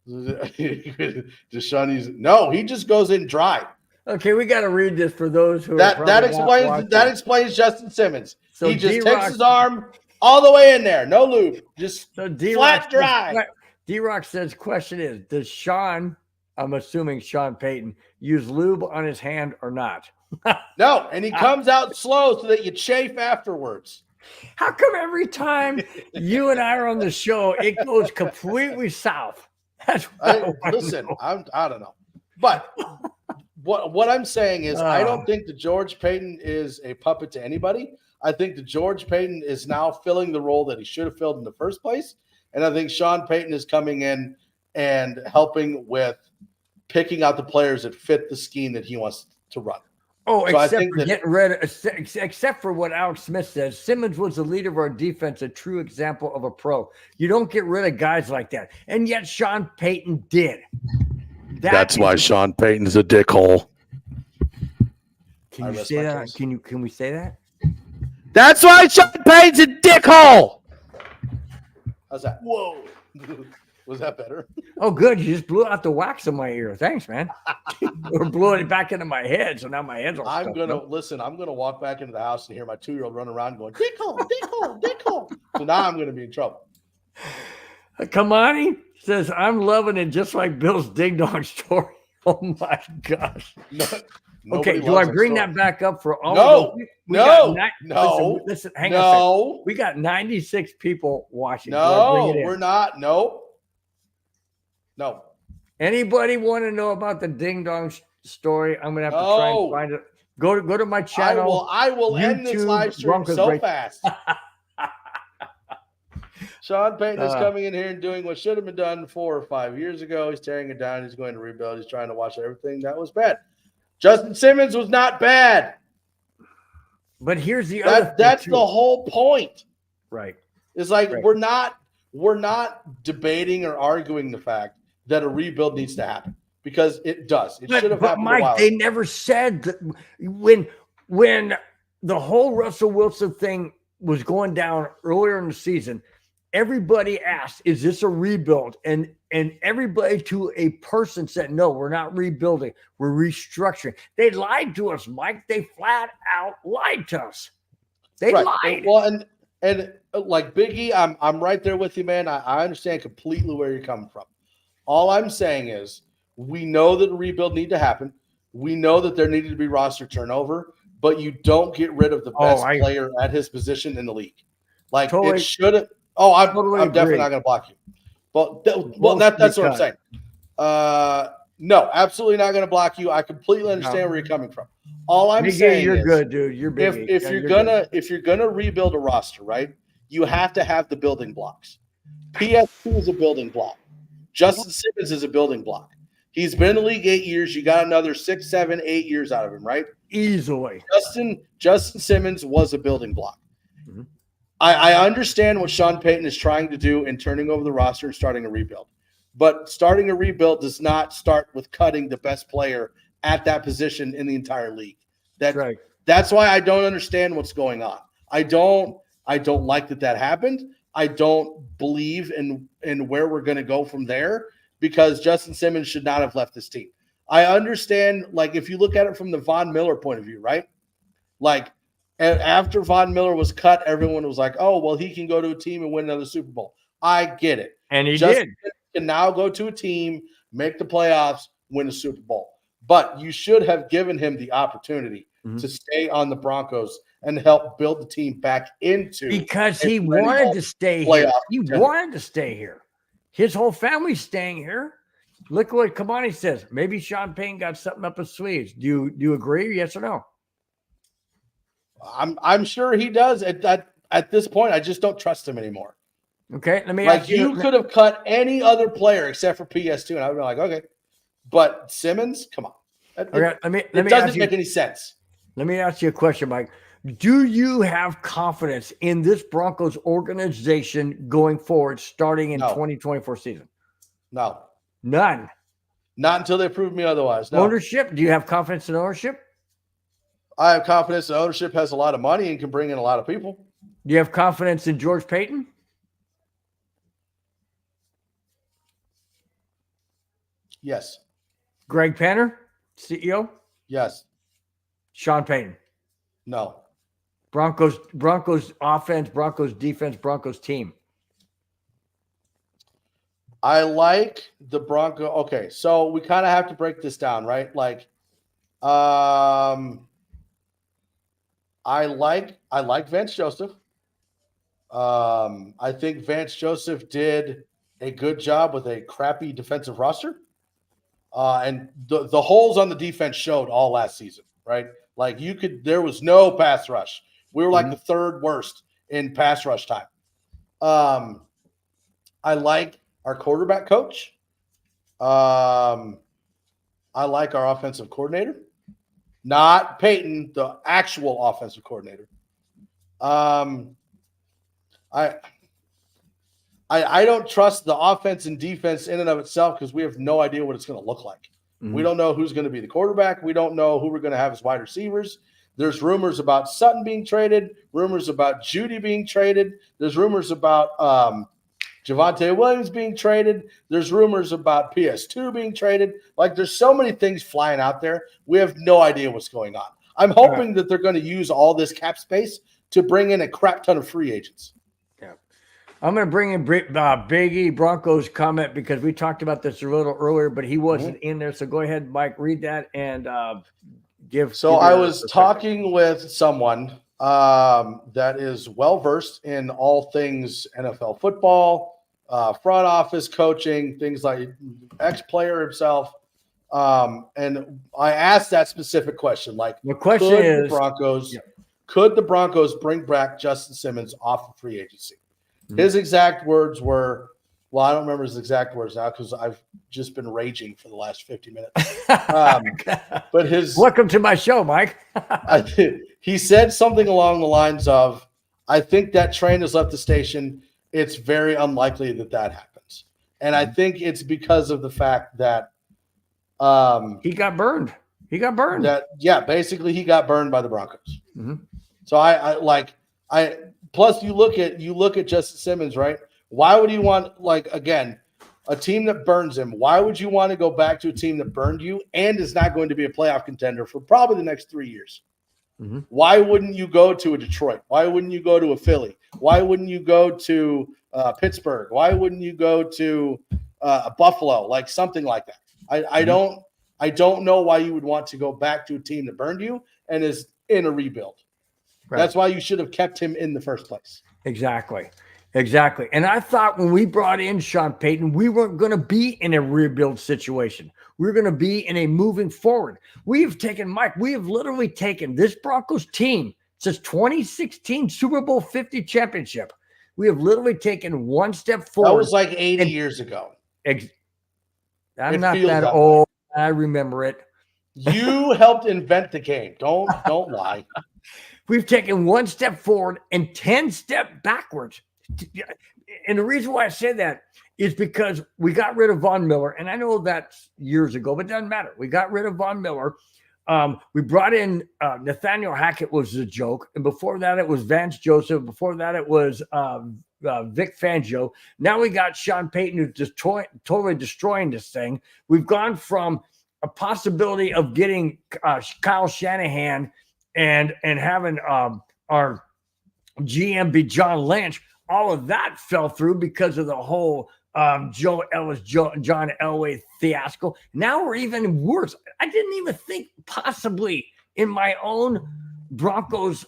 No, he just goes in dry. Okay, we got to read this for those who that explains Justin Simmons. So he just takes his arm all the way in there. No lube. Just So flat dry. D-Rock says, question is, does Sean, I'm assuming Sean Payton, use lube on his hand or not? No, and he comes out slow so that you chafe afterwards. How come every time you and I are on the show, it goes completely south? That's what Listen, I don't know. But what I'm saying is I don't think that George Payton is a puppet to anybody. I think that George Payton is now filling the role that he should have filled in the first place. And I think Sean Payton is coming in and helping with picking out the players that fit the scheme that he wants to run. Oh, so except for what Alex Smith says, Simmons was the leader of our defense, a true example of a pro. You don't get rid of guys like that. And yet Sean Payton did. That's why Sean Payton's a dickhole. Can you say that? Can we say that? That's why Sean Payton's a dickhole. How's that? Whoa. Was that better? Oh, good. You just blew out the wax in my ear. Thanks, man. Or blowing it back into my head, so now my head's all I'm gonna walk back into the house and hear my 2-year-old run around going, dickhole, dickhole, dickhole. So now I'm gonna be in trouble. Kamani says, I'm loving it just like Bill's ding dong story. Oh my gosh. Okay, do I bring that back up for all of those? Listen, hang on a second. We got 96 people watching. No, we're not. No. Anybody want to know about the ding dong story? I'm gonna have to try and find it. Go to my channel. I will end this live stream Broncos so fast. Sean Payton is coming in here and doing what should have been done 4 or 5 years ago. He's tearing it down. He's going to rebuild. He's trying to watch everything that was bad. Justin Simmons was not bad. But here's the other thing. That's the whole point. Right. It's like we're not debating or arguing the fact that a rebuild needs to happen because it does. It should have happened. Mike, a while they ago. never said that when the whole Russell Wilson thing was going down earlier in the season, everybody asked, is this a rebuild? And everybody to a person said, no, we're not rebuilding. We're restructuring. They lied to us, Mike. They flat out lied to us. They lied. Well, and like Biggie, I'm right there with you, man. I understand completely where you're coming from. All I'm saying is we know that a rebuild need to happen. We know that there needed to be roster turnover, but you don't get rid of the best player at his position in the league. Like it should have. Oh, I'm definitely not going to block you. But that's what I'm saying. No, absolutely not going to block you. I completely understand where you're coming from. All I'm saying you're is, good, dude. You're big. If you're gonna rebuild a roster, right? You have to have the building blocks. PS2 is a building block. Justin Simmons is a building block. He's been in the league 8 years. You got another 6, 7, 8 years out of him, right? Easily. Justin Simmons was a building block. Mm-hmm. I understand what Sean Payton is trying to do in turning over the roster and starting a rebuild. But starting a rebuild does not start with cutting the best player at that position in the entire league. That's right. That's why I don't understand what's going on. I don't like that happened. I don't believe in where we're going to go from there because Justin Simmons should not have left this team. I understand, like, if you look at it from the Von Miller point of view, right? Like, after Von Miller was cut, everyone was like, oh, well, he can go to a team and win another Super Bowl. I get it. And he did. Can now go to a team, make the playoffs, win a Super Bowl. But you should have given him the opportunity to stay on the Broncos and help build the team back into because he wanted to stay here. He wanted to stay here. His whole family's staying here. Look what Kamani says. Maybe Sean Payton got something up his sleeves. Do you agree? Yes or no? I'm sure he does. At this point, I just don't trust him anymore. Okay, let me ask you. You could have cut any other player except for PS2, and I would be like, okay. But Simmons, come on. It doesn't make any sense. Let me ask you a question, Mike. Do you have confidence in this Broncos organization going forward, starting in 2024 season? No. None. Not until they prove me otherwise. No. Ownership? Do you have confidence in ownership? I have confidence that ownership has a lot of money and can bring in a lot of people. Do you have confidence in George Payton? Yes. Greg Penner, CEO? Yes. Sean Payton? No. Broncos offense, Broncos defense, Broncos team. I like the Bronco. Okay, so we kind of have to break this down, right? Like, I like Vance Joseph. I think Vance Joseph did a good job with a crappy defensive roster. And the holes on the defense showed all last season, right? Like there was no pass rush. We were like the third worst in pass rush time. I like our quarterback coach. I like our offensive coordinator, not Payton, the actual offensive coordinator. I don't trust the offense and defense in and of itself because we have no idea what it's going to look like. Mm-hmm. We don't know who's going to be the quarterback. We don't know who we're going to have as wide receivers. There's rumors about Sutton being traded, rumors about Judy being traded. There's rumors about Javonte Williams being traded. There's rumors about PS2 being traded. Like, there's so many things flying out there. We have no idea what's going on. I'm hoping that they're going to use all this cap space to bring in a crap ton of free agents. Yeah. I'm going to bring in Big E Broncos comment because we talked about this a little earlier, but he wasn't in there. So go ahead, Mike, read that and give. So I was talking with someone that is well-versed in all things NFL football, front office coaching, things like ex-player himself. And I asked that specific question. Like, the question is, could the Broncos bring back Justin Simmons off of free agency? Mm-hmm. His exact words were, well, I don't remember his exact words now because I've just been raging for the last 50 minutes. But welcome to my show, Mike. He said something along the lines of, I think that train has left the station. It's very unlikely that happens. And I think it's because of the fact that he got burned. Basically he got burned by the Broncos. Mm-hmm. So plus you look at Justin Simmons, right? Why would you want, like, again, a team that burns him? Why would you want to go back to a team that burned you and is not going to be a playoff contender for probably the next 3 years? Mm-hmm. Why wouldn't you go to a Detroit? Why wouldn't you go to a Philly? Why wouldn't you go to Pittsburgh? Why wouldn't you go to Buffalo? Like something like that. I don't know why you would want to go back to a team that burned you and is in a rebuild. Right. That's why you should have kept him in the first place. Exactly. And I thought when we brought in Sean Payton, we weren't going to be in a rebuild situation. We're going to be in a moving forward. We have literally taken this Broncos team since 2016 Super Bowl 50 championship. We have literally taken one step forward. That was like 80 years ago. I'm not that old. I remember it. You helped invent the game. Don't lie. We've taken one step forward and 10 steps backwards. And the reason why I say that is because we got rid of Von Miller. And I know that's years ago, but it doesn't matter. We got rid of Von Miller. We brought in Nathaniel Hackett was a joke. And before that, it was Vance Joseph. Before that, it was Vic Fangio. Now we got Sean Payton who's totally destroying this thing. We've gone from a possibility of getting Kyle Shanahan and having our GM be John Lynch. All of that fell through because of the whole John Elway fiasco. Now we're even worse. I didn't even think possibly in my own Broncos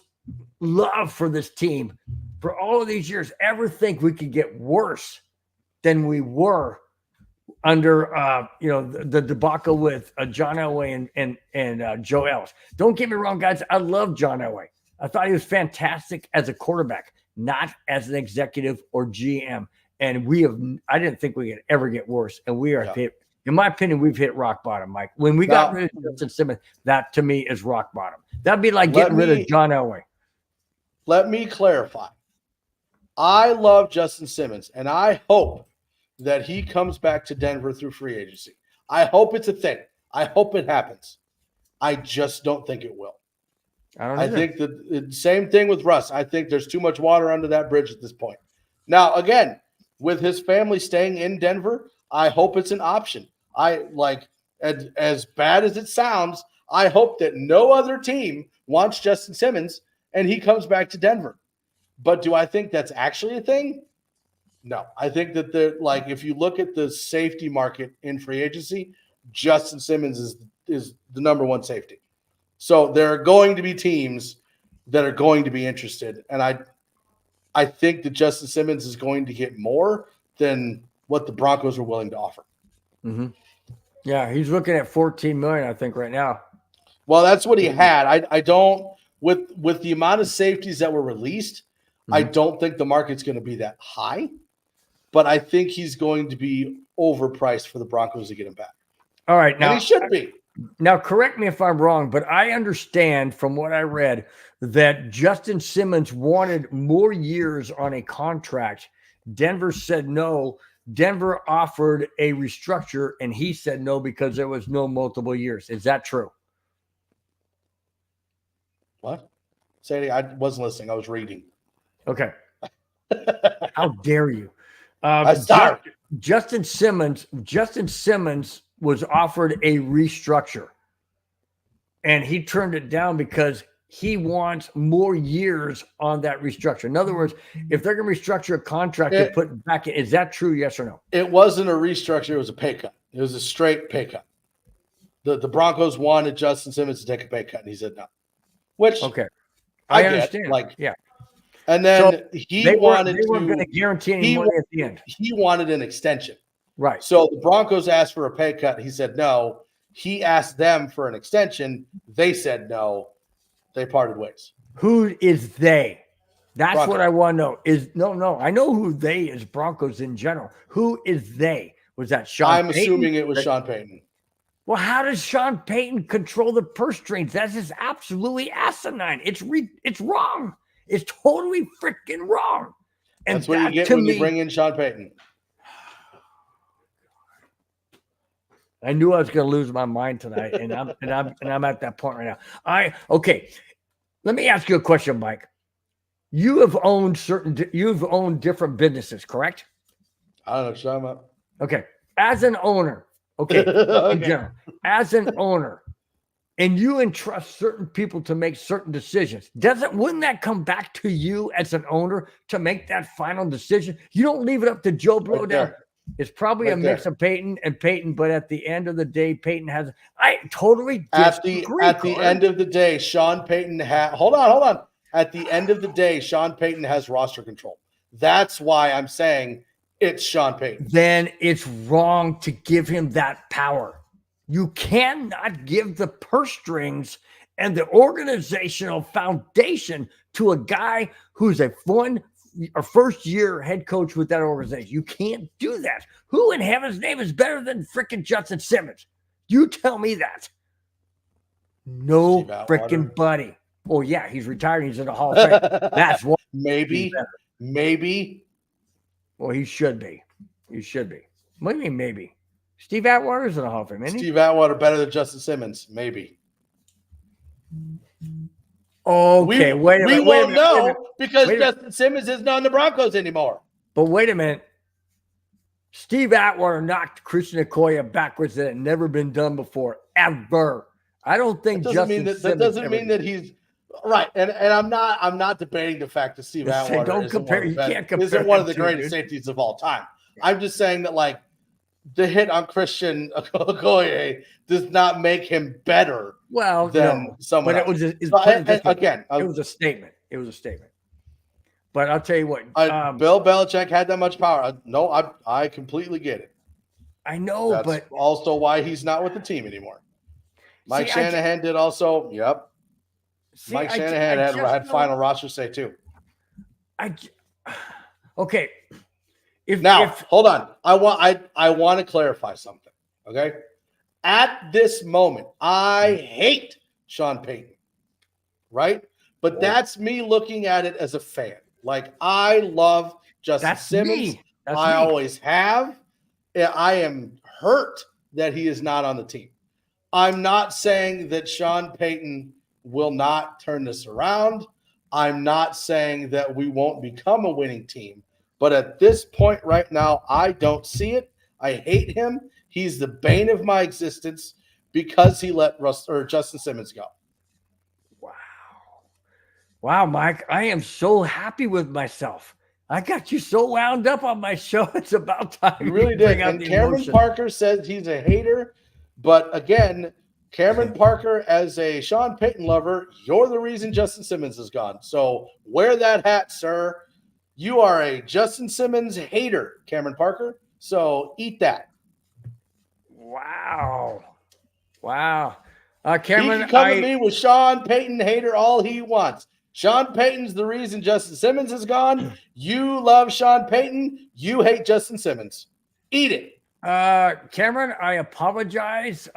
love for this team for all of these years ever think we could get worse than we were under the debacle with John Elway and Joe Ellis. Don't get me wrong, guys. I love John Elway. I thought he was fantastic as a quarterback, not as an executive or GM. And I didn't think we could ever get worse. And we are hit. In my opinion, we've hit rock bottom, Mike. When we got rid of Justin Simmons, that to me is rock bottom. That'd be like getting rid of John Elway. Let me clarify. I love Justin Simmons, and I hope that he comes back to Denver through free agency. I hope it's a thing. I hope it happens. I just don't think it will. I think the same thing with Russ. I think there's too much water under that bridge at this point. Now, again, with his family staying in Denver, I hope it's an option. As bad as it sounds, I hope that no other team wants Justin Simmons and he comes back to Denver. But do I think that's actually a thing? No. I think that if you look at the safety market in free agency, Justin Simmons is the number one safety. So there are going to be teams that are going to be interested, and I think that Justin Simmons is going to get more than what the Broncos are willing to offer. Mm-hmm. Yeah, he's looking at $14 million, I think, right now. Well, that's what he had. I don't with the amount of safeties that were released, I don't think the market's going to be that high, but I think he's going to be overpriced for the Broncos to get him back. All right, now and he should be. Now, correct me if I'm wrong, but I understand from what I read that Justin Simmons wanted more years on a contract. Denver said no. Denver offered a restructure, and he said no because there was no multiple years. Is that true? What? Say it. I wasn't listening. I was reading. Okay. How dare you? Justin Simmons was offered a restructure, and he turned it down because he wants more years on that restructure. In other words, if they're going to restructure a contract to put back in, is that true? Yes or no? It wasn't a restructure. It was a pay cut. It was a straight pay cut. The Broncos wanted Justin Simmons to take a pay cut, and he said no. Which I understand. Yeah. And then they weren't going to guarantee any money at the end. He wanted an extension. Right. So the Broncos asked for a pay cut. He said no. He asked them for an extension. They said no. They parted ways. Who is they? That's Broncos. what I want to know. No. I know who they is, Broncos in general. Who is they? Was that Sean I'm Payton? assuming it was Sean Payton. Well, how does Sean Payton control the purse strings? That's just absolutely asinine. It's wrong. It's totally freaking wrong. And that's what you get when you bring in Sean Payton. I knew I was going to lose my mind tonight, and I'm at that point right now. Okay. Let me ask you a question, Mike. You've owned different businesses, correct? I don't know what you're talking about. Okay. As an owner, okay. In general, as an owner, and you entrust certain people to make certain decisions, wouldn't that come back to you as an owner to make that final decision? You don't leave it up to Joe Blow down. It's probably a mix of Payton, but at the end of the day, Payton has. I totally disagree. At the end of the day, Sean Payton had. Hold on. At the end of the day, Sean Payton has roster control. That's why I'm saying it's Sean Payton. Then it's wrong to give him that power. You cannot give the purse strings and the organizational foundation to a guy who's a first-year head coach with that organization. You can't do that. Who in heaven's name is better than freaking Justin Simmons? You tell me that. No freaking buddy. Oh, yeah, he's retired. He's in the Hall of Fame. That's what. Maybe. Well, he should be. What do you mean maybe? Steve Atwater's in the Hall of Fame, isn't he? Steve Atwater better than Justin Simmons. Maybe. Okay, wait a minute. We won't know because Justin Simmons isn't on the Broncos anymore. But wait a minute. Steve Atwater knocked Christian Okoye backwards that had never been done before, ever. I don't think that doesn't mean that he's right. And I'm not debating the fact that Steve Atwater isn't one of the greatest safeties of all time. I'm just saying that the hit on Christian Okoye does not make him better. Than someone else. It was a statement. But I'll tell you what. Bill Belichick had that much power. I completely get it. I know, That's but also why he's not with the team anymore. Mike Shanahan did also. Yep. Mike Shanahan had final roster say too. Okay. Hold on. I want to clarify something. Okay. At this moment, I hate Sean Payton. Right? But that's me looking at it as a fan. I love Justin Simmons. I always have. I am hurt that he is not on the team. I'm not saying that Sean Payton will not turn this around. I'm not saying that we won't become a winning team. But at this point right now, I don't see it. I hate him. He's the bane of my existence because he let Justin Simmons go. Wow. Wow, Mike, I am so happy with myself. I got you so wound up on my show. It's about time. You really did. And Cameron Parker says he's a hater. But again, Cameron Parker, as a Sean Payton lover, you're the reason Justin Simmons is gone. So wear that hat, sir. You are a Justin Simmons hater, Cameron Parker. So eat that. Wow. Cameron, he can come at me with Sean Payton hater all he wants. Sean Payton's the reason Justin Simmons is gone. You love Sean Payton. You hate Justin Simmons. Eat it. Cameron, I apologize.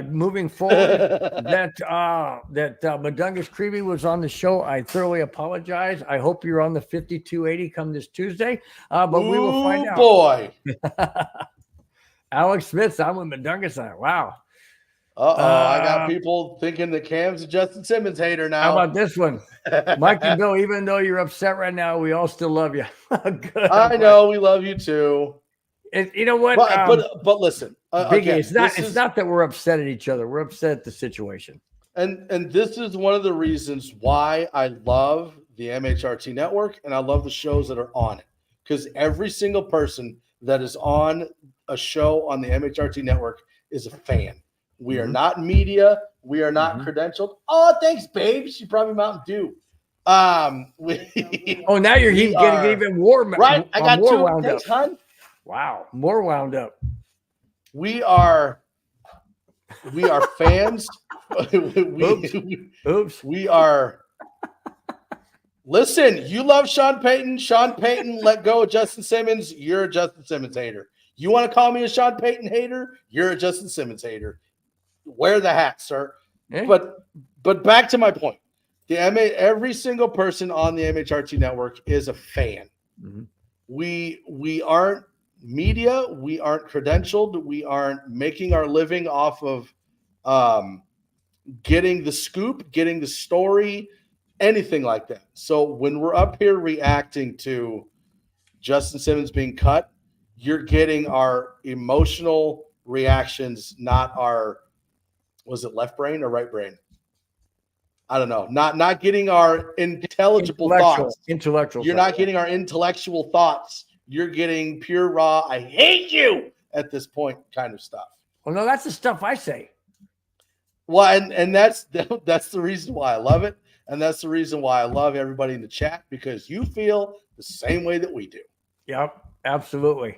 Moving forward, that Mundungus Creevy was on the show. I thoroughly apologize. I hope you're on the 5280 come this Tuesday. But we will find out. Boy. Alex Smith's on with Mundungus on it. Wow. I got people thinking that Cam's a Justin Simmons hater now. How about this one? Mike and Bill, even though you're upset right now, we all still love you. Good. I know we love you too. You know what? But listen, Biggie, again, it's not that we're upset at each other. We're upset at the situation. And this is one of the reasons why I love the MHRT network and I love the shows that are on it. Because every single person that is on a show on the MHRT network is a fan. We are not media. We are not credentialed. Oh, thanks, babe. She brought me Mountain Dew. Now you're getting even warm. Right. I got more two. wound Thanks, up. hon. Wow. More wound up. We are fans. Oops. We are. Listen, you love Sean Payton. Sean Payton let go of Justin Simmons. You're a Justin Simmons hater. You want to call me a Sean Payton hater? You're a Justin Simmons hater. Wear the hat, sir. Yeah. But back to my point. Every single person on the MHRT network is a fan. Mm-hmm. We aren't media. We aren't credentialed. We aren't making our living off of getting the scoop, getting the story, anything like that. So when we're up here reacting to Justin Simmons being cut, you're getting our emotional reactions, not our, was it left brain or right brain? I don't know. Not getting our intelligible thoughts. Intellectual. You're not getting our intellectual thoughts. You're getting pure raw, I hate you at this point kind of stuff. Well, no, that's the stuff I say. Well, and that's the reason why I love it. And that's the reason why I love everybody in the chat, because you feel the same way that we do. Yep, absolutely.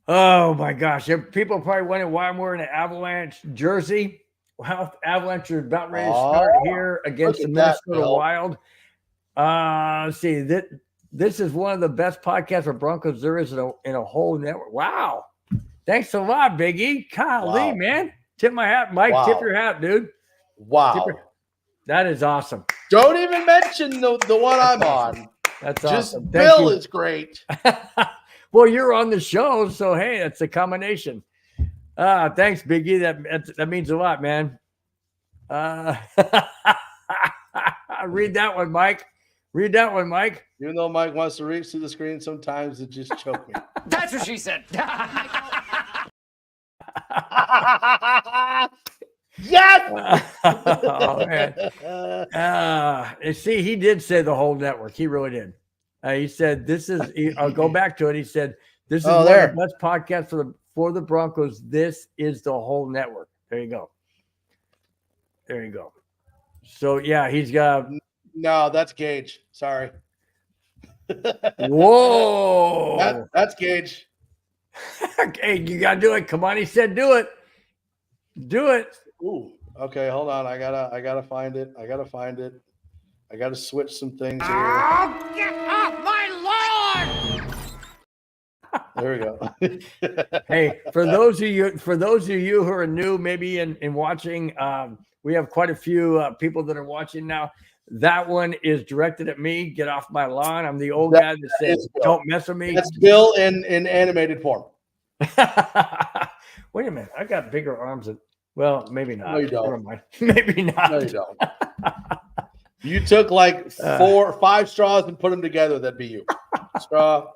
Oh, my gosh. People are probably wondering why I'm wearing an Avalanche jersey. Well, Avalanche are about ready to start here against the Minnesota Wild. Let's see. This is one of the best podcasts for Broncos there is in a whole network. Wow. Thanks a lot, Big E. Golly, man. Tip my hat. Mike, tip your hat, dude. Wow. That is awesome. Don't even mention the one I'm on. That's just awesome. Bill is great. Well, you're on the show, so hey, that's a combination. Thanks, Biggie. That means a lot, man. Read that one, Mike. Read that one, Mike. Even though Mike wants to reach through the screen, sometimes it just choked me. That's what she said. Yes. Oh, man. See, he did say the whole network. He really did. He said, I'll go back to it. He said, this is one of the best podcasts for the Broncos. This is the whole network. There you go. There you go. So, yeah, he's got. No, that's Gage. Sorry. Whoa. That's Gage. Hey, you got to do it. Come on. He said, do it. Do it. Ooh. Okay, hold on. I gotta find it. I gotta switch some things here. Oh, get off my lawn! There we go. Hey, for those of you who are new, maybe in watching, we have quite a few people that are watching now. That one is directed at me. Get off my lawn. I'm the old guy that says, "Don't mess with me." That's Bill in animated form. Wait a minute. I got bigger arms than. Well, maybe not. No, you don't. Never mind. Maybe not. No, you don't. You took like 4 or 5 straws and put them together. That'd be you. Straw,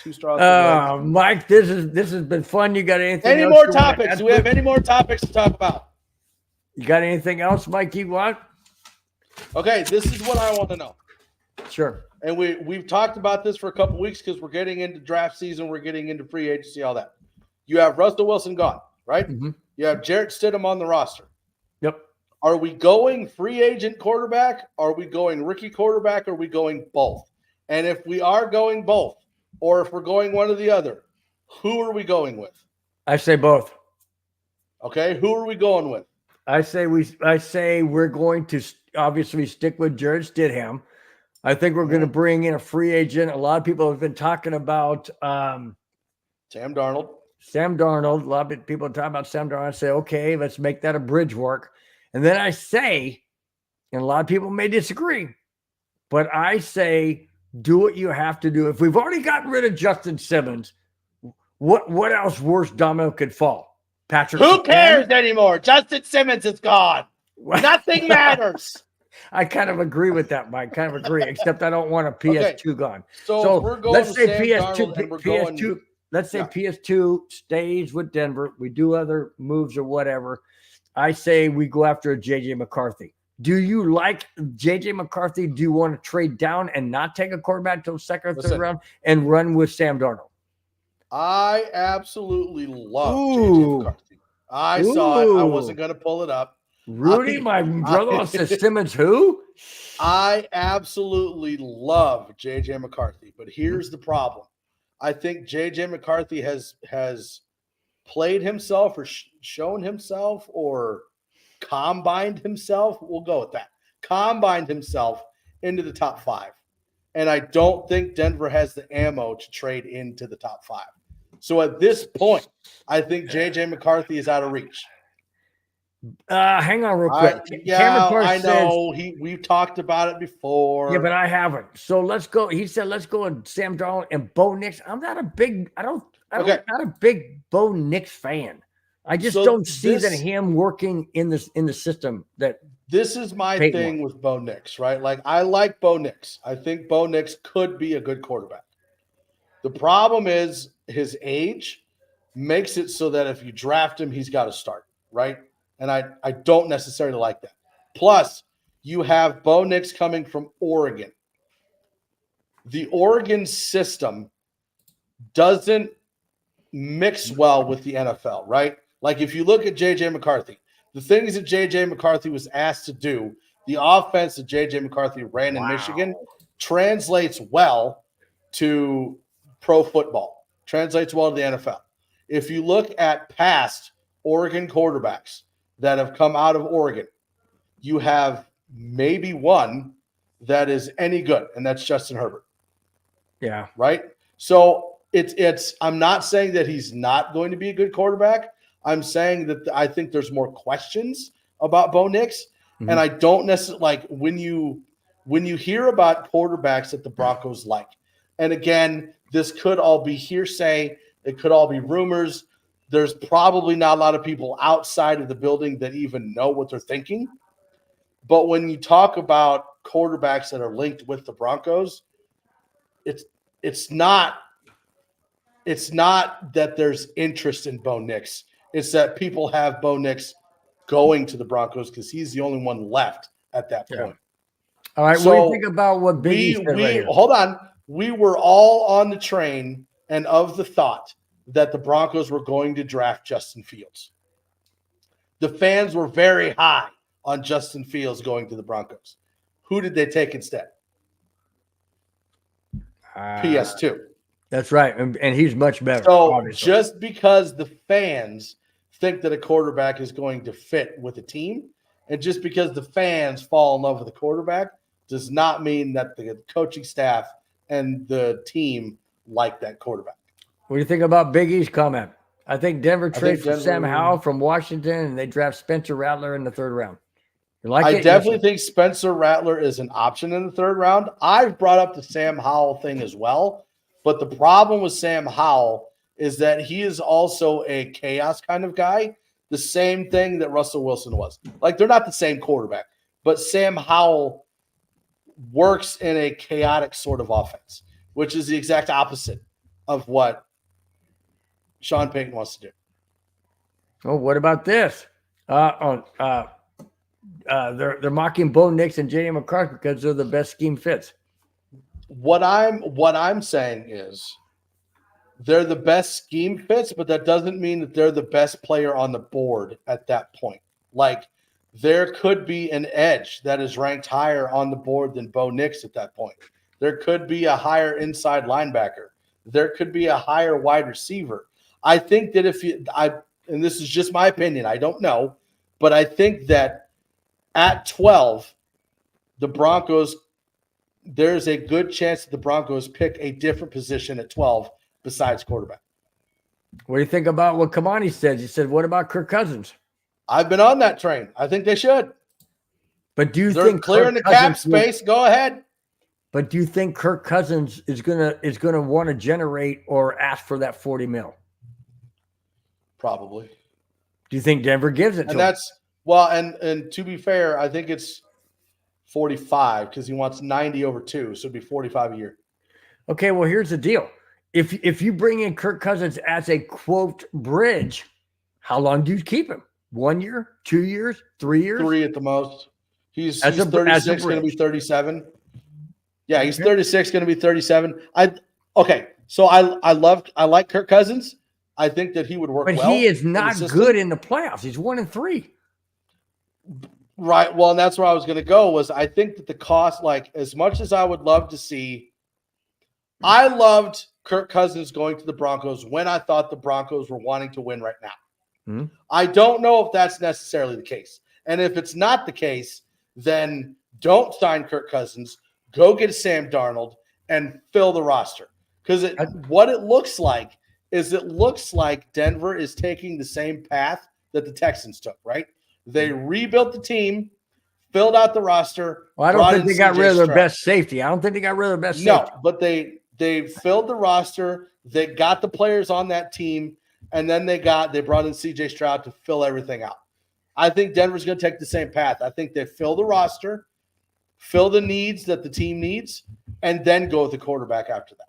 2 straws. Mike, this has been fun. You got anything? Any more topics? Do we have any more topics to talk about? You got anything else, Mike? You want? Okay, this is what I want to know. Sure. And we've talked about this for a couple weeks because we're getting into draft season. We're getting into free agency, all that. You have Russell Wilson gone, right? Mm-hmm. You have Jarrett Stidham on the roster. Yep. Are we going free agent quarterback? Are we going rookie quarterback? Are we going both? And if we are going both, or if we're going one or the other, who are we going with? I say both. Okay, who are we going with? I say we're going to obviously stick with Jarrett Stidham. I think we're going to bring in a free agent. A lot of people have been talking about Sam Darnold. Sam Darnold. A lot of people are talking about Sam Darnold. I say, okay, let's make that a bridge work. And then I say, and a lot of people may disagree, but I say, do what you have to do. If we've already gotten rid of Justin Simmons, what else worse domino could fall? Patrick. Who cares anymore? Justin Simmons is gone. Nothing matters. I kind of agree with that, Mike. Kind of agree, except I don't want a PS2 gone. So we're going let's to say Sam PS2. Darnold and we're PS2. going, Let's say PS2 stays with Denver. We do other moves or whatever. I say we go after a JJ McCarthy. Do you like JJ McCarthy? Do you want to trade down and not take a quarterback until second or third round and run with Sam Darnold? I absolutely love JJ McCarthy. I saw it. I wasn't going to pull it up. Rudy, my brother, says Simmons who? I absolutely love JJ McCarthy, but here's the problem. I think JJ McCarthy has played himself or shown himself or combined himself. We'll go with that. Combined himself into the top 5. And I don't think Denver has the ammo to trade into the top 5. So at this point, I think JJ McCarthy is out of reach. Hang on real quick. I know. We've talked about it before. Yeah, but I haven't. So let's go. He said, let's go with Sam Darnold and Bo Nix. I'm not a big, not a big Bo Nix fan. I just don't see that him working in the system that. This is my Payton thing with Bo Nix, right? Like, I like Bo Nix. I think Bo Nix could be a good quarterback. The problem is his age makes it so that if you draft him, he's got to start, right? And I don't necessarily like that. Plus, you have Bo Nix coming from Oregon. The Oregon system doesn't mix well with the NFL, right? Like, if you look at J.J. McCarthy, the things that J.J. McCarthy was asked to do, the offense that J.J. McCarthy ran in Michigan translates well to pro football, translates well to the NFL. If you look at past Oregon quarterbacks that have come out of Oregon, you have maybe one that is any good, and that's Justin Herbert. Yeah. Right? So it's I'm not saying that he's not going to be a good quarterback. I'm saying that I think there's more questions about Bo Nix. Mm-hmm. And I don't necessarily like when you hear about quarterbacks that the Broncos like. And again, this could all be hearsay. It could all be rumors. There's probably not a lot of people outside of the building that even know what they're thinking. But when you talk about quarterbacks that are linked with the Broncos, it's not that there's interest in Bo Nix. It's that people have Bo Nix going to the Broncos because he's the only one left at that point. All right, so what do you think about what Biggie said right here? Hold on. We were all on the train and of the thought that the Broncos were going to draft Justin Fields. The fans were very high on Justin Fields going to the Broncos. Who did they take instead? PS2. That's right. And he's much better. So obviously. Just because the fans think that a quarterback is going to fit with a team, and just because the fans fall in love with the quarterback, does not mean that the coaching staff and the team like that quarterback. What do you think about Big E's comment? I think Denver trades for Sam Howell from Washington, and they draft Spencer Rattler in the 3rd round. You like I definitely think Spencer Rattler is an option in the 3rd round. I've brought up the Sam Howell thing as well, but the problem with Sam Howell is that he is also a chaos kind of guy, the same thing that Russell Wilson was. Like, they're not the same quarterback, but Sam Howell works in a chaotic sort of offense, which is the exact opposite of what Sean Payton wants to do. Oh, what about this? they're mocking Bo Nix and J.D. McCarthy because they're the best scheme fits. What I'm saying is they're the best scheme fits, but that doesn't mean that they're the best player on the board at that point. Like, there could be an edge that is ranked higher on the board than Bo Nix at that point. There could be a higher inside linebacker. There could be a higher wide receiver. I think that and this is just my opinion, I don't know, but I think that at 12, the Broncos, there's a good chance that the Broncos pick a different position at 12 besides quarterback. What do you think about what Kamani said? He said, what about Kirk Cousins? I've been on that train. I think they should. But do you They're think clearing the cap space? Go ahead. But do you think Kirk Cousins is gonna want to generate or ask for that $40 million? Probably. Do you think Denver gives it to him? And to be fair, I think it's 45 because he wants 90 over 2, so it'd be 45 a year. Okay, well, here's the deal. If you bring in Kirk Cousins as a quote bridge, how long do you keep him? 1 year, 2 years, 3 years? 3 at the most. He's As a 36, going to be 37. Yeah, he's 36, going to be 37. So I like Kirk Cousins. I think that he would work well. But he is not good in the playoffs. He's 1-3. Right. Well, and that's where I was going to go was I think that the cost, like as much as I would love to see, I loved Kirk Cousins going to the Broncos when I thought the Broncos were wanting to win right now. Mm-hmm. I don't know if that's necessarily the case. And if it's not the case, then don't sign Kirk Cousins. Go get Sam Darnold and fill the roster. Because what it looks like is Denver is taking the same path that the Texans took, right? They rebuilt the team, filled out the roster. Well, I don't think they got rid of their best safety. I don't think they got rid of their best safety. No, but they filled the roster. They got the players on that team, and then they brought in C.J. Stroud to fill everything out. I think Denver's going to take the same path. I think they fill the roster, fill the needs that the team needs, and then go with the quarterback after that.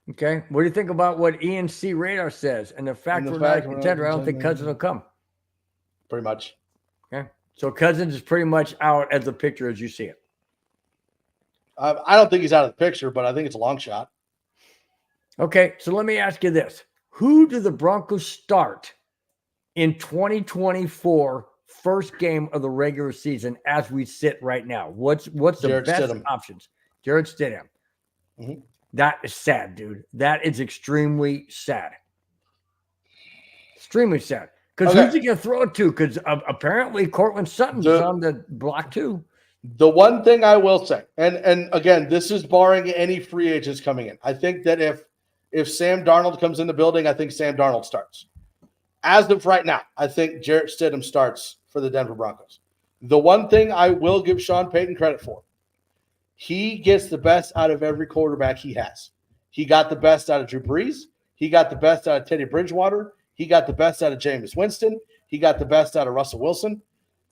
Okay. What do you think about what ENC Radar says? And the fact we're not a contender, I don't think Cousins will come. Pretty much. Okay. So Cousins is pretty much out as the picture as you see it. I don't think he's out of the picture, but I think it's a long shot. Okay. So let me ask you this. Who do the Broncos start in 2024 first game of the regular season as we sit right now? What's the best options? Jarrett Stidham. Mm-hmm. That is sad, dude. That is extremely sad. Extremely sad. Because who's he going to throw it to? Because apparently Cortland Sutton's on the block too. The one thing I will say, and again, this is barring any free agents coming in. I think that if Sam Darnold comes in the building, I think Sam Darnold starts. As of right now, I think Jarrett Stidham starts for the Denver Broncos. The one thing I will give Sean Payton credit for, he gets the best out of every quarterback he has. He got the best out of Drew Brees. He got the best out of Teddy Bridgewater. He got the best out of Jameis Winston. He got the best out of Russell Wilson.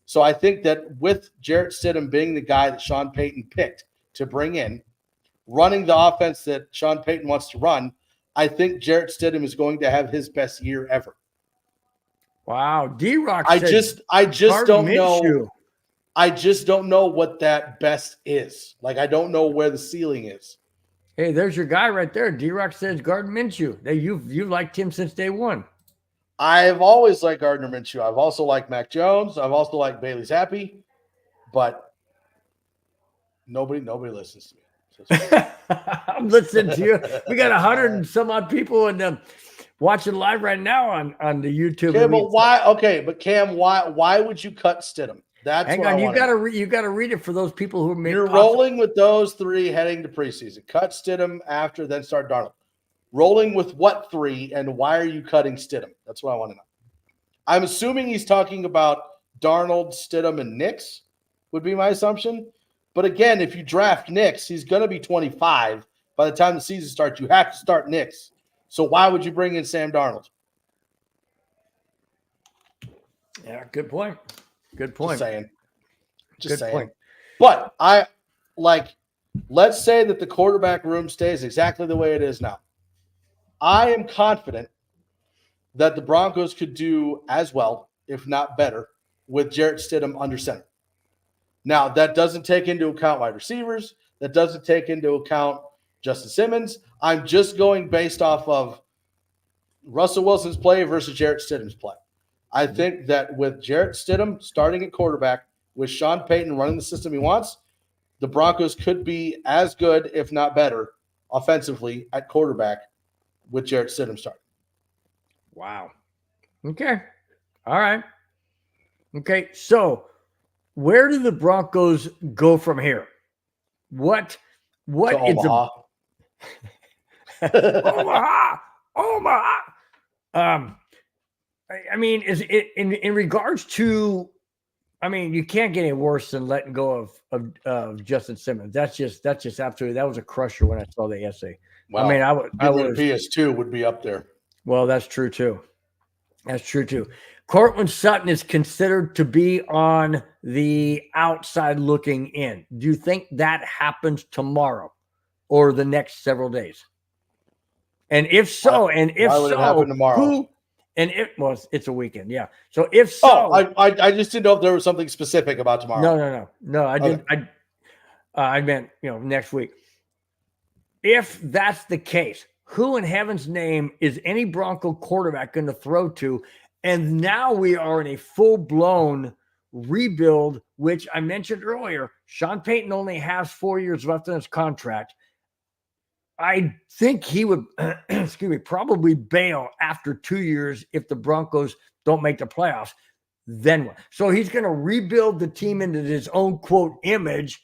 So I think that with Jarrett Stidham being the guy that Sean Payton picked to bring in, running the offense that Sean Payton wants to run, I think Jarrett Stidham is going to have his best year ever. Wow. D-Rock I just don't know. I just don't know what that best is. Like, I don't know where the ceiling is. Hey, there's your guy right there. D-Rock says Gardner Minshew. You've liked him since day one. I've always liked Gardner Minshew. I've also liked Mac Jones. I've also liked Bailey Zappi. But nobody listens to me. I'm listening to you. We got 100 and some odd people and watching live right now on the YouTube. Okay, but why? Okay, but Cam, why would you cut Stidham? That's hang on. You gotta read it for those people who are. You're rolling with those three heading to preseason. Cut Stidham after, then start Darnold. Rolling with what three, and why are you cutting Stidham? That's what I want to know. I'm assuming he's talking about Darnold, Stidham, and Nix would be my assumption. But again, if you draft Nix, he's going to be 25 by the time the season starts. You have to start Nix. So why would you bring in Sam Darnold? Yeah, good point. Good point. Just saying. Point. But let's say that the quarterback room stays exactly the way it is now. I am confident that the Broncos could do as well, if not better, with Jarrett Stidham under center. Now, that doesn't take into account wide receivers. That doesn't take into account Justin Simmons. I'm just going based off of Russell Wilson's play versus Jarrett Stidham's play. I think that with Jarrett Stidham starting at quarterback, with Sean Payton running the system he wants, the Broncos could be as good, if not better, offensively at quarterback with Jarrett Stidham starting. Wow. Okay. All right. Okay. So where do the Broncos go from here? What To is Omaha. Omaha? I mean, is it in regards to? I mean, you can't get any worse than letting go of Justin Simmons. That's just absolutely. That was a crusher when I saw the essay. Well, I mean, I was PS2 would be up there. Well, that's true too. That's true too. Cortland Sutton is considered to be on the outside looking in. Do you think that happens tomorrow or the next several days? And if so, why would it happen tomorrow? who? And it's a weekend, yeah. So if so, I just didn't know if there was something specific about tomorrow. No. I didn't. I meant next week. If that's the case, who in heaven's name is any Bronco quarterback going to throw to? And now we are in a full-blown rebuild, which I mentioned earlier. Sean Payton only has 4 years left in his contract. I think he would, probably bail after 2 years if the Broncos don't make the playoffs. Then what? So he's going to rebuild the team into his own, quote, image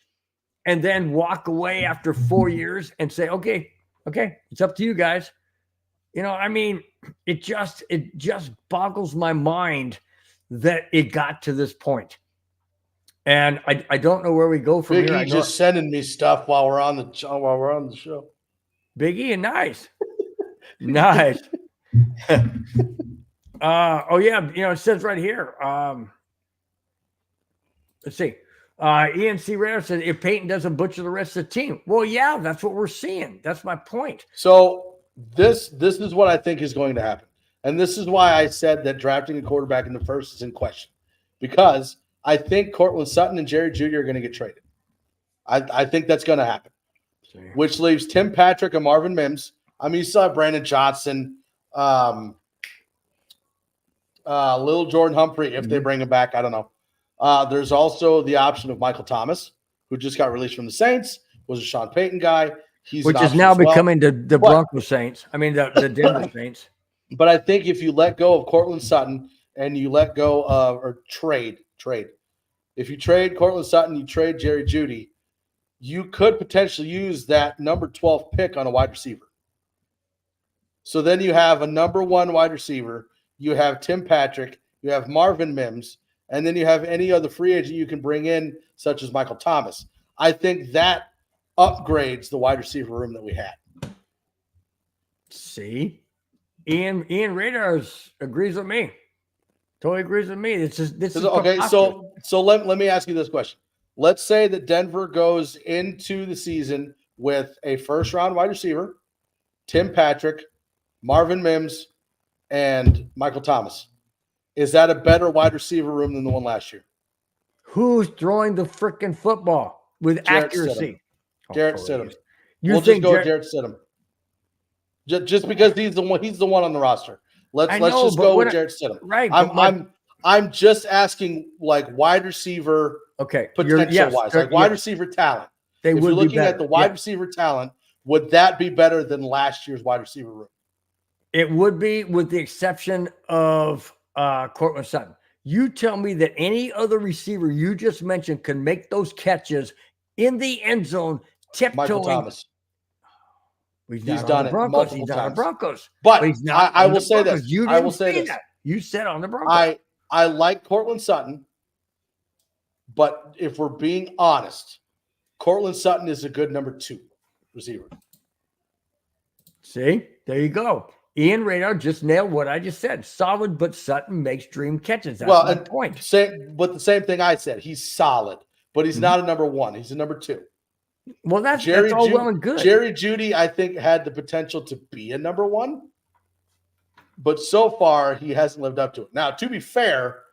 and then walk away after 4 years and say, okay, it's up to you guys. I mean, it just boggles my mind that it got to this point. And I don't know where we go from here. Biggie just sending me stuff while we're on the show. Biggie and nice. Nice. Oh yeah, it says right here. Let's see. Ian C. Rare said if Payton doesn't butcher the rest of the team. Well, yeah, that's what we're seeing. That's my point. So this is what I think is going to happen. And this is why I said that drafting a quarterback in the first is in question. Because I think Cortland Sutton and Jerry Jeudy are going to get traded. I think that's going to happen. Which leaves Tim Patrick and Marvin Mims. I mean, you still have Brandon Johnson, Lil Jordan Humphrey, if they bring him back. I don't know. There's also the option of Michael Thomas, who just got released from the Saints, was a Sean Payton guy. Which is now becoming the Bronco Saints. I mean, the Denver Saints. But I think if you let go of Cortland Sutton and you let go of or trade. If you trade Cortland Sutton, you trade Jerry Jeudy, you could potentially use that number 12 pick on a wide receiver. So then you have a number 1 wide receiver, you have Tim Patrick, you have Marvin Mims, and then you have any other free agent you can bring in, such as Michael Thomas. I think that upgrades the wide receiver room that we had. See? Ian Radars agrees with me. Totally agrees with me. This is okay. So let me ask you this question. Let's say that Denver goes into the season with a first-round wide receiver, Tim Patrick, Marvin Mims, and Michael Thomas. Is that a better wide receiver room than the one last year? Who's throwing the freaking football with accuracy? Jarrett Stidham. We'll just go with Jarrett Stidham. Just because he's the one on the roster. Let's just go with Jarrett Stidham. Right. I'm just asking like wide receiver potential wise, like wide receiver talent. If you're looking at the wide receiver talent, would that be better than last year's wide receiver room? It would be, with the exception of Cortland Sutton. You tell me that any other receiver you just mentioned can make those catches in the end zone, tiptoeing. Michael Thomas. He's done it multiple He's times. on the Broncos. But he's not I will say this. I will say this. That. You said on the Broncos. I like Cortland Sutton, but if we're being honest, Cortland Sutton is a good number 2 receiver. See? There you go. Ian Radar just nailed what I just said. Solid, but Sutton makes dream catches. That's my point. But the same thing I said. He's solid, but he's not a number 1. He's a number 2. Well, that's all well and good. Jerry Jeudy, I think, had the potential to be a number 1, but so far he hasn't lived up to it. Now, to be fair,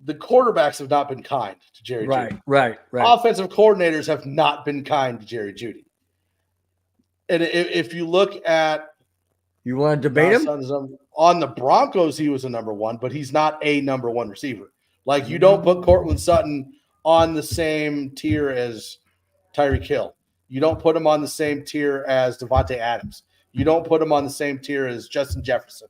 the quarterbacks have not been kind to Jerry Jeudy. Right. Offensive coordinators have not been kind to Jerry Jeudy. And if you look at, you want to debate him on the Broncos, he was a number one, but he's not a number one receiver. Like, you don't put Cortland Sutton on the same tier as Tyreek Hill. You don't put him on the same tier as Devontae Adams. You don't put him on the same tier as Justin Jefferson.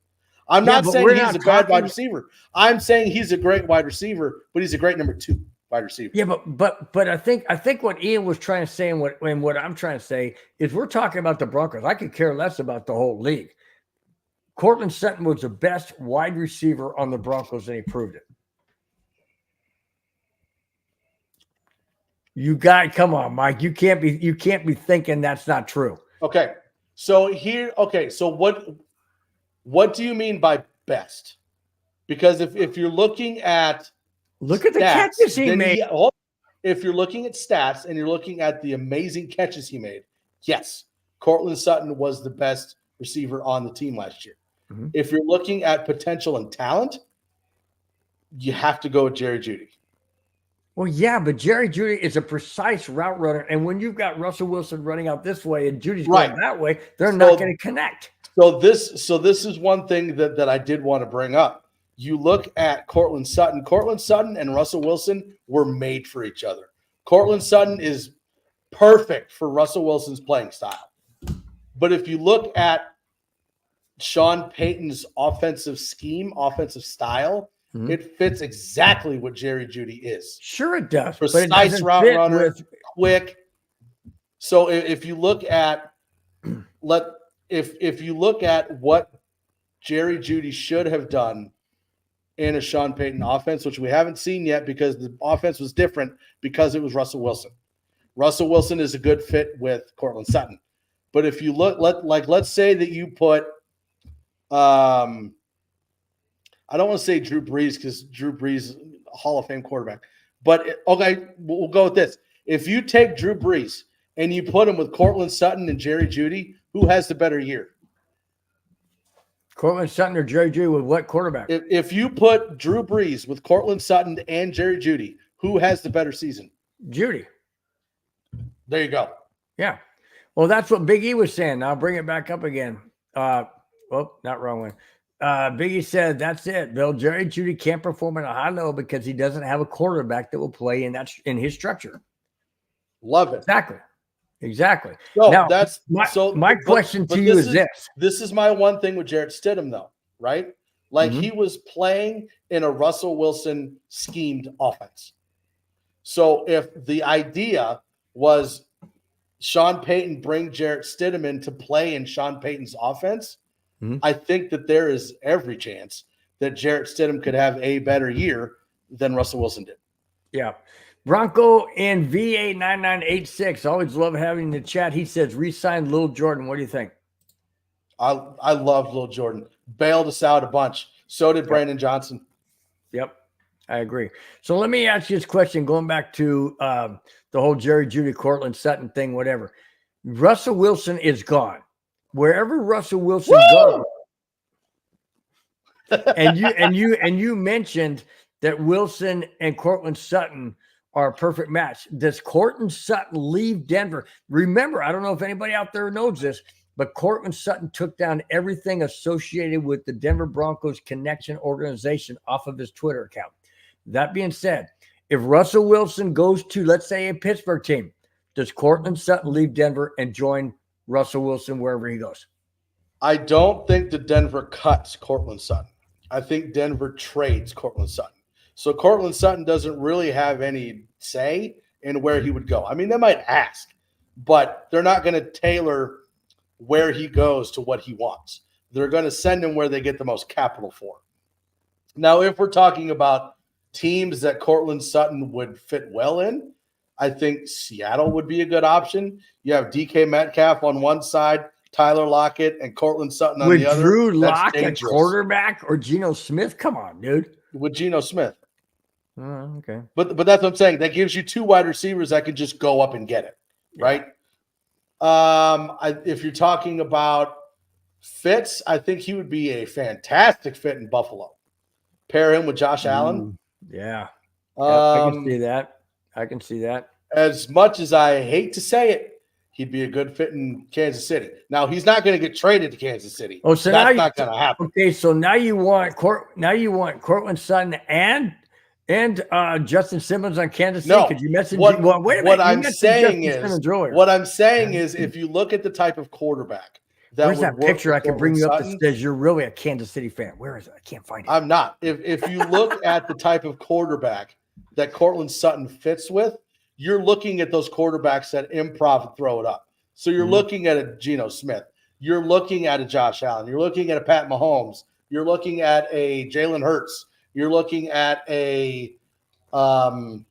I'm not saying he's a bad wide receiver. I'm saying he's a great wide receiver, but he's a great number 2 wide receiver. Yeah, but I think what Ian was trying to say and what I'm trying to say is we're talking about the Broncos. I could care less about the whole league. Cortland Sutton was the best wide receiver on the Broncos, and he proved it. Come on, Mike. You can't be thinking that's not true. Okay. So what do you mean by best? Because if you're looking at the stats, catches he made. If you're looking at stats and you're looking at the amazing catches he made, yes, Cortland Sutton was the best receiver on the team last year. Mm-hmm. If you're looking at potential and talent, you have to go with Jerry Jeudy. Well, yeah, but Jerry Jeudy is a precise route runner, and when you've got Russell Wilson running out this way and Judy's going that way, they're not going to connect. So this is one thing that I did want to bring up. You look at Cortland Sutton. Cortland Sutton and Russell Wilson were made for each other. Cortland Sutton is perfect for Russell Wilson's playing style. But if you look at Sean Payton's offensive scheme, offensive style, it fits exactly what Jerry Jeudy is. Sure it does. Precise route runner, quick. So if you look at if you look at what Jerry Jeudy should have done in a Sean Payton offense, which we haven't seen yet because the offense was different because it was Russell Wilson. Russell Wilson is a good fit with Cortland Sutton. But if you look, let's say that you put I don't want to say Drew Brees because Drew Brees, Hall of Fame quarterback. But, okay, we'll go with this. If you take Drew Brees and you put him with Cortland Sutton and Jerry Jeudy, who has the better year? Cortland Sutton or Jerry Jeudy with what quarterback? If you put Drew Brees with Cortland Sutton and Jerry Jeudy, who has the better season? Jeudy. There you go. Yeah. Well, that's what Big E was saying. I'll bring it back up again. Not wrong one. Big E said, that's it, Bill. Jerry Jeudy can't perform at a high level because he doesn't have a quarterback that will play in his structure. Love it. Exactly. So now, that's my question to you is this. This is my one thing with Jarrett Stidham, though, right? Like he was playing in a Russell Wilson schemed offense. So if the idea was Sean Payton bring Jarrett Stidham in to play in Sean Payton's offense, I think that there is every chance that Jarrett Stidham could have a better year than Russell Wilson did. Yeah. Bronco and VA9986. Always love having the chat. He says, re-sign Lil Jordan. What do you think? I love Lil Jordan. Bailed us out a bunch. So did Brandon Johnson. Yep. I agree. So let me ask you this question, going back to the whole Jerry Jeudy, Cortland Sutton thing, whatever. Russell Wilson is gone. Wherever Russell Wilson goes, and you mentioned that Wilson and Cortland Sutton are a perfect match. Does Cortland Sutton leave Denver? Remember, I don't know if anybody out there knows this, but Cortland Sutton took down everything associated with the Denver Broncos connection organization off of his Twitter account. That being said, if Russell Wilson goes to, let's say, a Pittsburgh team, does Cortland Sutton leave Denver and join Russell Wilson wherever he goes? I don't think that Denver cuts Cortland Sutton. I think Denver trades Cortland Sutton. So Cortland Sutton doesn't really have any say in where he would go. I mean, they might ask, but they're not going to tailor where he goes to what he wants. They're going to send him where they get the most capital for. Now, if we're talking about teams that Cortland Sutton would fit well in, I think Seattle would be a good option. You have DK Metcalf on one side, Tyler Lockett, and Cortland Sutton on the other. With Drew Lock at quarterback or Geno Smith? Come on, dude. With Geno Smith. Okay. But that's what I'm saying. That gives you two wide receivers that can just go up and get it, right? If you're talking about Fitz, I think he would be a fantastic fit in Buffalo. Pair him with Josh Allen. Yeah. I can see Um, that. I can see that. as much as I hate to say it, he'd be a good fit in Kansas City. Now he's not going to get traded to Kansas City. Oh, so that's now not going to happen. Okay, so now you want Cortland Sutton and Justin Simmons on Kansas City. No, Because you mentioned what, well, wait a what minute. You I'm mentioned saying Justin is, Simmons earlier. what I'm saying is, if you look at the type of quarterback that Where's would that work picture for I can bring Cortland you up Sutton, that says you're really a Kansas City fan? Where is it? I can't find it. I'm not. If you look at the type of quarterback that Cortland Sutton fits with, you're looking at those quarterbacks that improv and throw it up. So you're looking at a Geno Smith. You're looking at a Josh Allen. You're looking at a Pat Mahomes. You're looking at a Jalen Hurts. You're looking at a Will